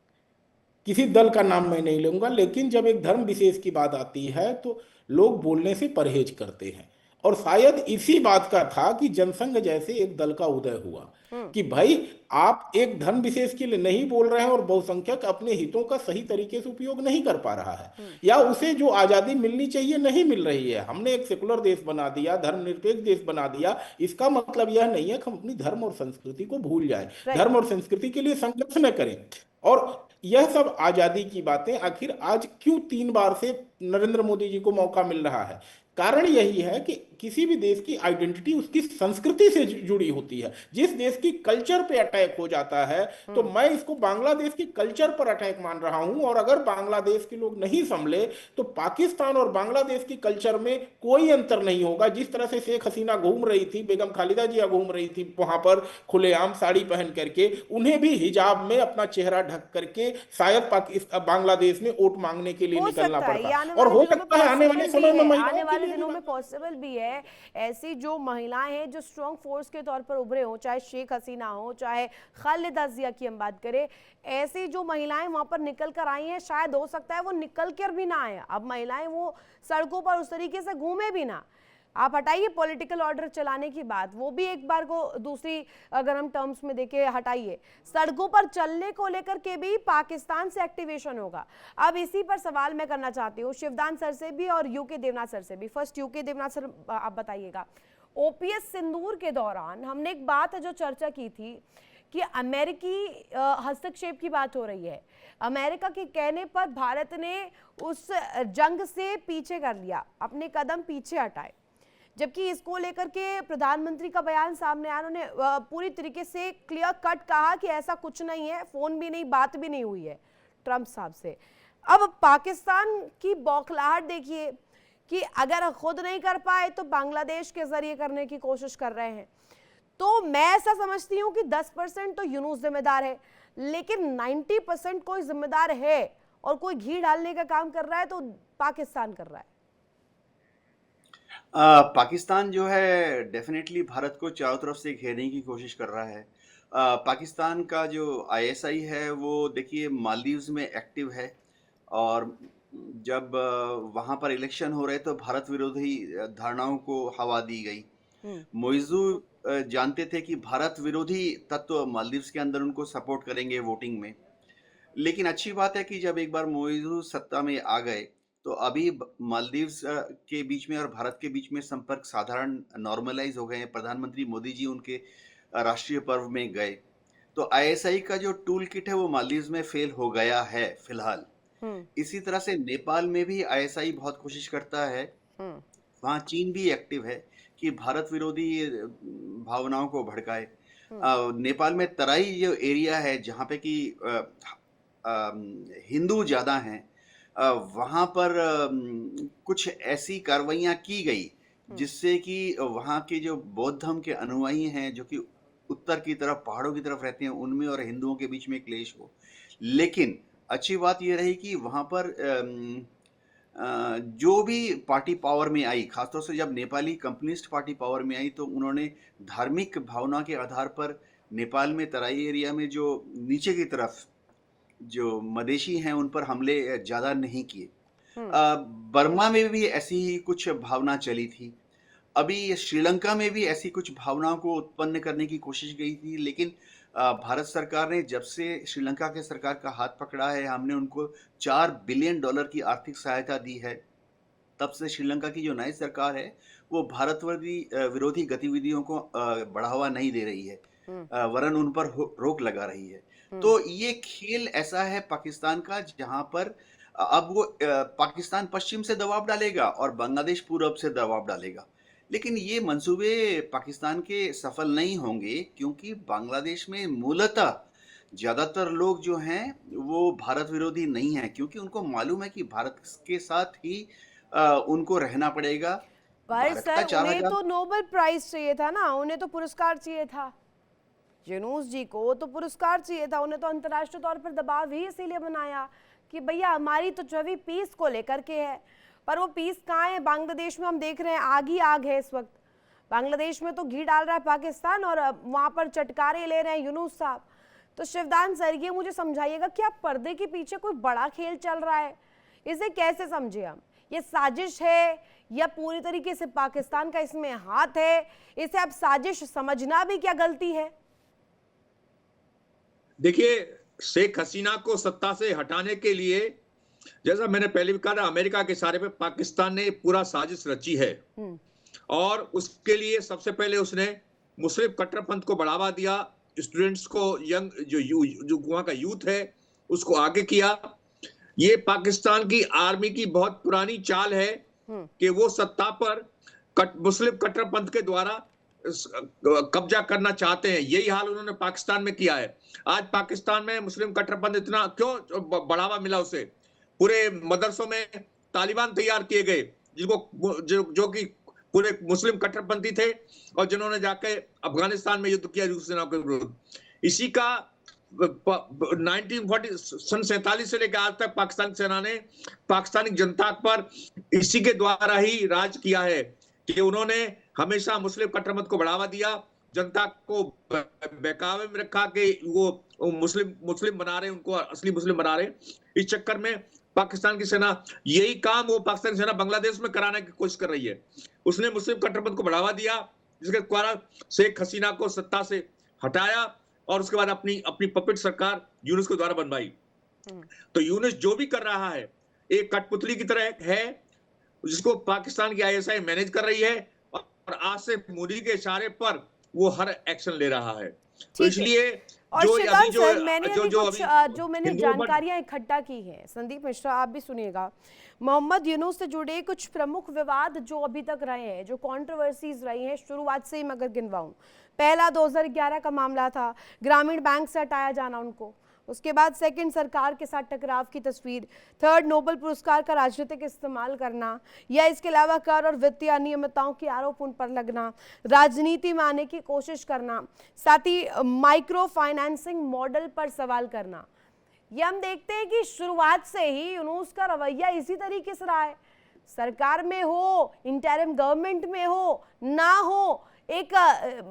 किसी दल का नाम मैं नहीं लूंगा, लेकिन जब एक धर्म विशेष की बात आती है तो लोग बोलने से परहेज करते हैं। और शायद इसी बात का था कि जनसंघ जैसे एक दल का उदय हुआ कि भाई आप एक धर्म विशेष के लिए नहीं बोल रहे हैं और बहुसंख्यक अपने हितों का सही तरीके से उपयोग नहीं कर पा रहा है, या उसे जो आजादी मिलनी चाहिए नहीं मिल रही है। हमने एक सेकुलर देश बना दिया, धर्मनिरपेक्ष देश बना दिया, इसका मतलब यह नहीं है कि हम अपनी धर्म और संस्कृति को भूल जाएं, धर्म और संस्कृति के लिए संघर्ष न करें। और यह सब आजादी की बातें आखिर आज क्यों 3 बार से नरेंद्र मोदी जी को मौका मिल रहा है? कारण यही है कि किसी भी देश की आइडेंटिटी उसकी संस्कृति से जुड़ी होती है। जिस देश की कल्चर पे अटैक हो जाता है, तो मैं इसको बांग्लादेश की कल्चर पर अटैक मान रहा हूं। और अगर बांग्लादेश के लोग नहीं संभले तो पाकिस्तान और बांग्लादेश की कल्चर में कोई अंतर नहीं होगा। जिस तरह से शेख हसीना घूम रही थी, बेगम खालिदा जिया घूम रही थी वहां पर खुलेआम साड़ी पहन करके, उन्हें भी हिजाब में अपना चेहरा ढक करके शायद बांग्लादेश में वोट मांगने के लिए निकलना पड़ता, और हो सकता है आने वाले समय में आने वाले दिनों में पॉसिबल भी है। ऐसी जो महिलाएं हैं जो स्ट्रॉन्ग फोर्स के तौर पर उभरे हो, चाहे शेख हसीना हो, चाहे खालिदा जिया की हम बात करें, ऐसी जो महिलाएं वहां पर निकल कर आई हैं, शायद हो सकता है वो निकल कर भी ना आए। अब महिलाएं वो सड़कों पर उस तरीके से घूमे भी ना। आप हटाइए पॉलिटिकल ऑर्डर चलाने की बात, वो भी एक बार को दूसरी अगर हम टर्म्स में देखें हटाइए, सड़कों पर चलने को लेकर के भी पाकिस्तान से एक्टिवेशन होगा। अब इसी पर सवाल मैं करना चाहती हूँ शिवदान सर से भी और यूके देवनाथ सर से भी। फर्स्ट यूके देवनाथ सर, आप बताइएगा, ओपीएस सिंदूर के दौरान हमने एक बात है जो चर्चा की थी कि अमेरिकी हस्तक्षेप की बात हो रही है। अमेरिका के कहने पर भारत ने उस जंग से पीछे कर लिया, अपने कदम पीछे हटाए, जबकि इसको लेकर के प्रधानमंत्री का बयान सामने आया। उन्होंने पूरी तरीके से क्लियर कट कहा कि ऐसा कुछ नहीं है, फोन भी नहीं, बात भी नहीं हुई है ट्रंप साहब से। अब पाकिस्तान की बौखलाहट देखिए कि अगर खुद नहीं कर पाए तो बांग्लादेश के जरिए करने की कोशिश कर रहे हैं। तो मैं ऐसा समझती हूँ कि 10% तो यूनुस जिम्मेदार है, लेकिन 90% कोई जिम्मेदार है और कोई घी डालने का काम कर रहा है तो पाकिस्तान कर रहा है। पाकिस्तान जो है डेफिनेटली भारत को चारों तरफ से घेरने की कोशिश कर रहा है। पाकिस्तान का जो आईएसआई है वो देखिए मालदीव्स में एक्टिव है, और जब वहाँ पर इलेक्शन हो रहे तो भारत विरोधी धारणाओं को हवा दी गई। मोइजू जानते थे कि भारत विरोधी तत्व मालदीव्स के अंदर उनको सपोर्ट करेंगे वोटिंग में, लेकिन अच्छी बात है कि जब एक बार मोइजू सत्ता में आ गए तो अभी मालदीव्स के बीच में और भारत के बीच में संपर्क साधारण नॉर्मलाइज हो गए हैं। प्रधानमंत्री मोदी जी उनके राष्ट्रीय पर्व में गए, तो आईएसआई का जो टूल किट है वो मालदीव्स में फेल हो गया है फिलहाल। इसी तरह से नेपाल में भी आईएसआई बहुत कोशिश करता है, वहाँ चीन भी एक्टिव है कि भारत विरोधी भावनाओं को भड़काए। नेपाल में तराई जो एरिया है जहाँ पे कि हिंदू ज़्यादा हैं, वहाँ पर कुछ ऐसी कार्रवाइयाँ की गई जिससे कि वहाँ के जो बौद्ध धर्म के अनुयायी हैं जो कि उत्तर की तरफ पहाड़ों की तरफ रहते हैं, उनमें और हिंदुओं के बीच में क्लेश हो। लेकिन अच्छी बात ये रही कि वहाँ पर जो भी पार्टी पावर में आई, खासतौर से जब नेपाली कम्युनिस्ट पार्टी पावर में आई, तो उन्होंने धार्मिक भावना के आधार पर नेपाल में तराई एरिया में जो नीचे की तरफ जो मदेशी हैं उन पर हमले ज़्यादा नहीं किए। बर्मा में भी ऐसी ही कुछ भावना चली थी। अभी श्रीलंका में भी ऐसी कुछ भावनाओं को उत्पन्न करने की कोशिश की थी, लेकिन भारत सरकार ने जब से श्रीलंका के सरकार का हाथ पकड़ा है, हमने उनको $4 बिलियन की आर्थिक सहायता दी है। तब से श्रीलंका की जो नई सरकार है वो भारत विरोधी गतिविधियों को बढ़ावा नहीं दे रही है, वरन उन पर रोक लगा रही है। तो ये खेल ऐसा है पाकिस्तान का जहां पर अब वो पाकिस्तान पश्चिम से दबाव डालेगा और बांग्लादेश पूरब से दबाव डालेगा, लेकिन ये मंसूबे पाकिस्तान के सफल नहीं होंगे क्योंकि बांग्लादेश में मूलतः ज़्यादातर लोग जो हैं वो भारत विरोधी नहीं हैं, क्योंकि उनको मालूम है कि भारत के साथ ही उनको रहना पड़ेगा। पर भारत का सर उन्हें 4000 तो नोबेल प्राइज चाहिए था ना, उन्हें तो पुरस्कार चाहिए था। यूनुस जी को तो पुरस्कार चाहिए था, उन्हें तो अंतर्राष्ट्रीय तौर पर दबाव ही इसीलिए बनाया कि भैया हमारी तो छवि पीस को लेकर के है। पर वो पीस कहाँ है? बांग्लादेश में हम देख रहे हैं आग ही आग है इस वक्त। बांग्लादेश में तो घी डाल रहा है पाकिस्तान और वहां पर चटकारे ले रहे हैं यूनुस साहब। तो शिवदान सर ये मुझे समझाइएगा क्या पर्दे के पीछे कोई बड़ा खेल चल रहा है? इसे कैसे समझे हम? ये साजिश है या पूरी तरीके से पाकिस्तान का इसमें हाथ है? इसे अब साजिश समझना भी क्या गलती है? देखिए, शेख हसीना को सत्ता से हटाने के लिए, जैसा मैंने पहले भी कहा, अमेरिका के इशारे पे पाकिस्तान ने पूरा साजिश रची है और उसके लिए सबसे पहले उसने मुस्लिम कट्टरपंथ को बढ़ावा दिया, स्टूडेंट्स को, यंग जो वहां का यूथ है उसको आगे किया। ये पाकिस्तान की आर्मी की बहुत पुरानी चाल है कि वो सत्ता पर मुस्लिम कट्टरपंथ के द्वारा कब्जा करना चाहते हैं। यही हाल उन्होंने पाकिस्तान में किया है। आज पाकिस्तान में मुस्लिम कट्टरपंथ इतना क्यों बढ़ावा मिला? उसे पूरे मदरसों में तालिबान तैयार किए गए जिनको जो कि पूरे मुस्लिम कट्टरपंथी थे और जिन्होंने जाके अफगानिस्तान में युद्ध किया रूस सेना के विरुद्ध। इसी का 1947 से लेकर आज तक पाकिस्तान सेना ने पाकिस्तानी जनता पर इसी के द्वारा ही राज किया है कि उन्होंने हमेशा मुस्लिम कट्टरपंथ को बढ़ावा दिया, जनता को बहकावे में रखा कि वो मुस्लिम बना रहे, उनको असली मुस्लिम बना रहे। इस चक्कर में पाकिस्तान की सेना यही काम वो पाकिस्तानी सेना बांग्लादेश में कराने की कोशिश कर रही है। उसने मुस्लिम कट्टरपंथ को बढ़ावा दिया, जिसके द्वारा शेख हसीना को सत्ता से हटाया और उसके बाद अपनी पपेट सरकार यूनुस के द्वारा बनवाई। तो यूनुस जो भी कर रहा है एक कठपुतली की तरह है जिसको पाकिस्तान की आईएसआई मैनेज कर रही है और आज से मोदी के इशारे पर वो हर एक्शन ले रहा है। तो इसलिए जो मैंने जानकारियां इकट्ठा की हैं, संदीप मिश्रा आप भी सुनिएगा, मोहम्मद यूनुस से जुड़े कुछ प्रमुख विवाद जो अभी तक रहे हैं, जो कंट्रोवर्सीज रही हैं शुरुआत से ही मैं अगर गिनवाऊं, पहला 2011 का मामला था, ग्रामीण बैंक से हटाया जाना उनको। उसके बाद सेकंड सरकार के साथ टकराव की तस्वीर, थर्ड नोबेल पुरस्कार का राजनीतिक इस्तेमाल करना, या इसके अलावा कर और वित्तीय अनियमितताओं के आरोप उन पर लगना, राजनीति में आने की कोशिश करना, साथ ही माइक्रो फाइनेंसिंग मॉडल पर सवाल करना। ये हम देखते हैं कि शुरुआत से ही यूनुस का रवैया इसी तरीके से रहा है। सरकार में हो, इंटरिम गवर्नमेंट में हो ना हो, एक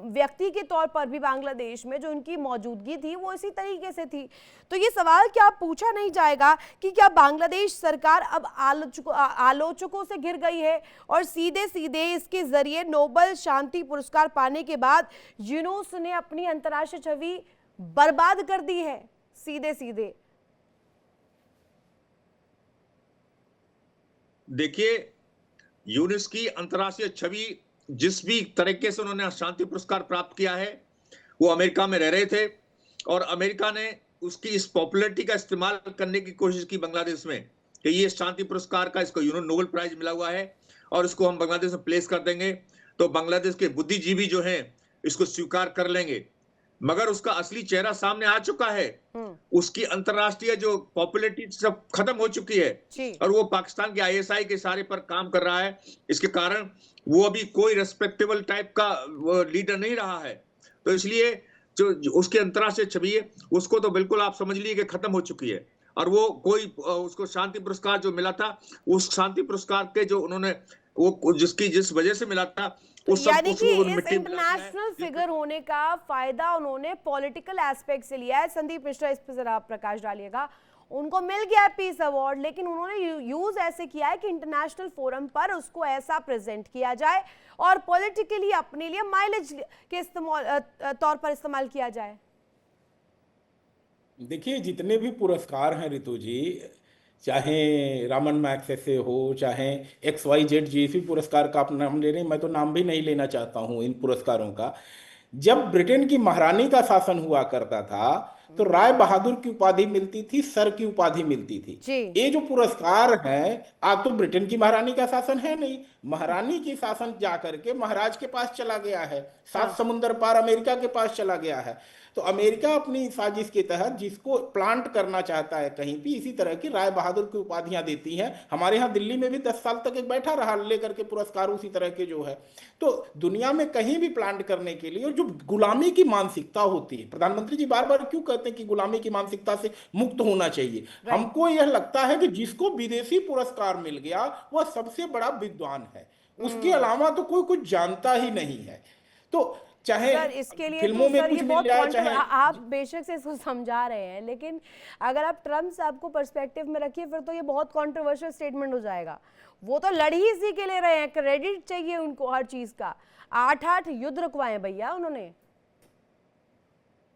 व्यक्ति के तौर पर भी बांग्लादेश में जो उनकी मौजूदगी थी वो इसी तरीके से थी। तो ये सवाल क्या पूछा नहीं जाएगा कि क्या बांग्लादेश सरकार अब आलोचकों से घिर गई है और सीधे सीधे इसके जरिए नोबेल शांति पुरस्कार पाने के बाद यूनुस ने अपनी अंतर्राष्ट्रीय छवि बर्बाद कर दी है सीधे सीधे? देखिए, यूनुस की अंतर्राष्ट्रीय छवि जिस भी तरीके से उन्होंने शांति पुरस्कार प्राप्त किया है, वो अमेरिका में रह रहे थे और अमेरिका ने उसकी इस पॉपुलैरिटी का इस्तेमाल करने की कोशिश की बांग्लादेश में कि ये शांति पुरस्कार का इसको नोबेल प्राइज मिला हुआ है और इसको हम बांग्लादेश में प्लेस कर देंगे तो बांग्लादेश के बुद्धिजीवी जो हैं इसको स्वीकार कर लेंगे। मगर उसका असली चेहरा सामने आ चुका है। उसकी अंतरराष्ट्रीय जो पॉपुलैरिटी सब खत्म हो चुकी है जी। और वो पाकिस्तान के आईएसआई के इशारे पर काम कर रहा है। इसके कारण वो अभी कोई रेस्पेक्टेबल टाइप का लीडर नहीं रहा है। तो इसलिए जो उसकी अंतरराष्ट्रीय छवि है उसको तो बिल्कुल आप समझ लीजिए कि खत्म हो चुकी है। और वो कोई उसको शांति पुरस्कार जो मिला था, उस शांति पुरस्कार के जो उन्होंने वो जिस वजह से मिला था, उस सब यानी कुछ कि वो इस मिट्टी में मिला दिया है। इंटरनेशनल फिगर होने का फायदा उन्होंने पॉलिटिकल एस्पेक्ट से लिया है। संदीप मिश्रा, इस पर जरा प्रकाश डालिएगा। उनको मिल गया पीस अवार्ड, लेकिन उन्होंने यूज ऐसे किया है कि इंटरनेशनल फोरम पर उसको ऐसा प्रेजेंट किया जाए और पॉलिटिकली अपने लिए माइलेज के तौर पर इस्तेमाल किया जाए। देखिए, जितने भी पुरस्कार हैं रितु जी, चाहे रामन मैग्सेसे हो, चाहे XYZ जीएफई पुरस्कार का आप नाम ले रहे हैं, मैं तो नाम भी नहीं लेना चाहता हूं इन पुरस्कारों का। जब ब्रिटेन की महारानी का शासन हुआ करता था तो राय बहादुर की उपाधि मिलती थी, सर की उपाधि मिलती थी। जी। ये जो पुरस्कार हैं, आज तो ब्रिटेन की महारानी का शासन है नहीं, महारानी की शासन जाकर के महाराज के पास चला गया है, 7 समुंदर पार अमेरिका के पास चला गया है। तो अमेरिका अपनी साजिश के तहत जिसको प्लांट करना चाहता है कहीं भी, इसी तरह की राय बहादुर की उपाधियां देती हैं। हमारे यहाँ दिल्ली में भी 10 साल तक एक बैठा रहा लेकर के पुरस्कार उसी तरह के जो है। तो दुनिया में कहीं भी प्लांट करने के लिए, और जो गुलामी की मानसिकता होती है, प्रधानमंत्री जी बार बार क्यों कहते हैं कि गुलामी की मानसिकता से मुक्त होना चाहिए। हमको यह लगता है कि जिसको विदेशी पुरस्कार मिल गया वह सबसे बड़ा विद्वान है, उसके अलावा तो कोई कुछ जानता ही नहीं है। तो चाहे सर, इसके लिए फिल्मों तो में सर कुछ ये मिल बहुत जाए, चाहे आप बेशक से इसको समझा रहे हैं, लेकिन अगर आप ट्रम्प साहब को पर्सपेक्टिव में रखिए फिर तो ये बहुत कंट्रोवर्शियल स्टेटमेंट हो जाएगा। वो तो लड़ ही इसी के ले रहे हैं, क्रेडिट चाहिए उनको हर चीज का। 8-8 युद्ध रुकवाए भैया उन्होंने।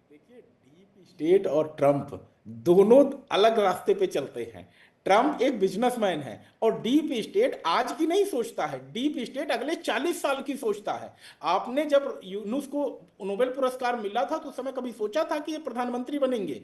देखिए, डीप स्टेट और ट्रम्प दोनों अलग रास्ते पे चलते हैं। ट्रम्प एक बिजनेसमैन है और डीप स्टेट आज की नहीं सोचता है, डीप स्टेट अगले 40 साल की सोचता है। आपने जब यूनुस को नोबेल पुरस्कार मिला था तो उस समय कभी सोचा था कि ये प्रधानमंत्री बनेंगे?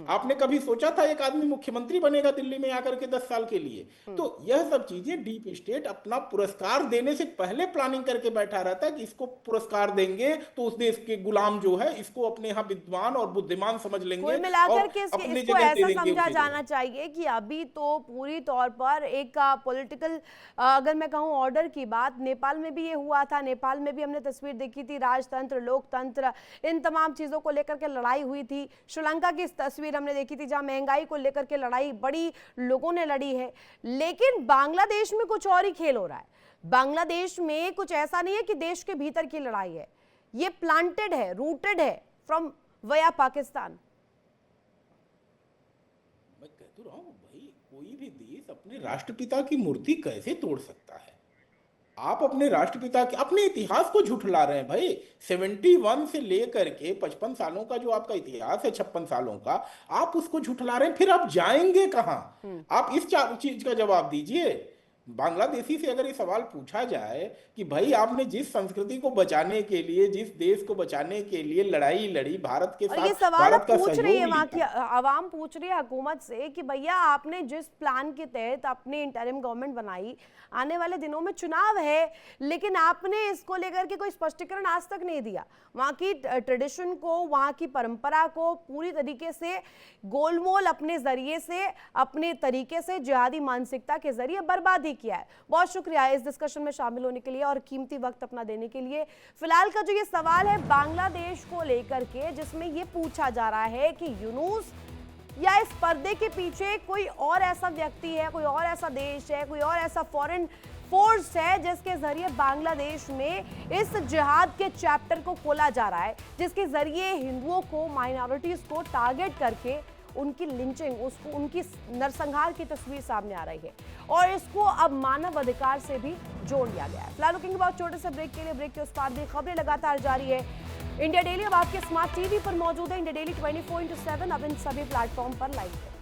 आपने कभी सोचा था एक आदमी मुख्यमंत्री बनेगा दिल्ली में आकर के 10 साल के लिए? तो यह सब चीजें डीप स्टेट अपना पुरस्कार देने से पहले प्लानिंग करके बैठा रहता है कि इसको पुरस्कार देंगे तो उस देश के गुलाम जो है इसको अपने यहाँ विद्वान और बुद्धिमान समझ लेंगे। कुल मिलाकर के अपनी इसको जगह दे ऐसा देंगे समझा उसे। जाना चाहिए कि अभी तो पूरी तौर पर एक पॉलिटिकल, अगर मैं कहूं ऑर्डर की बात, नेपाल में भी ये हुआ था। नेपाल में भी हमने तस्वीर देखी थी, राजतंत्र, लोकतंत्र, इन तमाम चीजों को लेकर के लड़ाई हुई थी। श्रीलंका की तस्वीर हमने देखी थी जहां महंगाई को लेकर के लड़ाई बड़ी लोगों ने लड़ी है। लेकिन बांग्लादेश में कुछ और ही खेल हो रहा है। बांग्लादेश में कुछ ऐसा नहीं है कि देश के भीतर की लड़ाई है, ये प्लांटेड है, रूटेड है फ्रॉम वया पाकिस्तान। मैं कह तो रहा हूं भाई, कोई भी देश अपने राष्ट्रपिता की मूर्ति कैसे तोड़ सकता है? आप अपने राष्ट्रपिता के अपने इतिहास को झुठला रहे हैं भाई। 71 से लेकर के 55 सालों का जो आपका इतिहास है, 56 सालों का, आप उसको झुठला रहे हैं। फिर आप जाएंगे कहां? आप इस चीज का जवाब दीजिए। बांग्लादेशी से अगर ये सवाल पूछा जाए कि भाई आपने जिस संस्कृति को बचाने के लिए, जिस देश को बचाने के लिए लड़ाई लड़ी, भारत के और साथ ये सवाल भारत का पूछ रही है सहयोग वहाँ की लिया। आवाम, पूछ रही है हुकूमत से कि भैया आपने जिस प्लान के तहत अपनी इंटरिम गवर्नमेंट बनाई, आने वाले दिनों में चुनाव है, लेकिन आपने इसको लेकर के कोई स्पष्टीकरण आज तक नहीं दिया। वहाँ की ट्रेडिशन को, वहाँ की परंपरा को पूरी तरीके से गोलमोल अपने जरिए से, अपने तरीके से जिहादी मानसिकता के जरिए बर्बाद ही किया है। बहुत शुक्रिया इस डिस्कशन में शामिल होने के लिए और कीमती वक्त अपना देने के लिए। फिलहाल का जो ये सवाल है बांग्लादेश को लेकर के, जिसमें ये पूछा जा रहा है कि यूनुस या इस पर्दे के पीछे कोई और ऐसा व्यक्ति है, कोई और ऐसा देश है, कोई और ऐसा फॉरेन फोर्स है जिसके जरिए बांग्लादेश में इस जिहाद के चैप्टर को खोला जा रहा है, जिसके जरिए हिंदुओं को, माइनॉरिटीज को टारगेट करके उनकी लिंचिंग, उसको उनकी नरसंहार की तस्वीर सामने आ रही है और इसको अब मानव अधिकार से भी जोड़ लिया गया है। फिलहाल लुकिंग अबाउट छोटे से ब्रेक के लिए, ब्रेक के उस पार भी खबरें लगातार जारी है। इंडिया डेली अब आपके स्मार्ट टीवी पर मौजूद है। इंडिया डेली 24/7 अब इन सभी प्लेटफॉर्म पर लाइव है।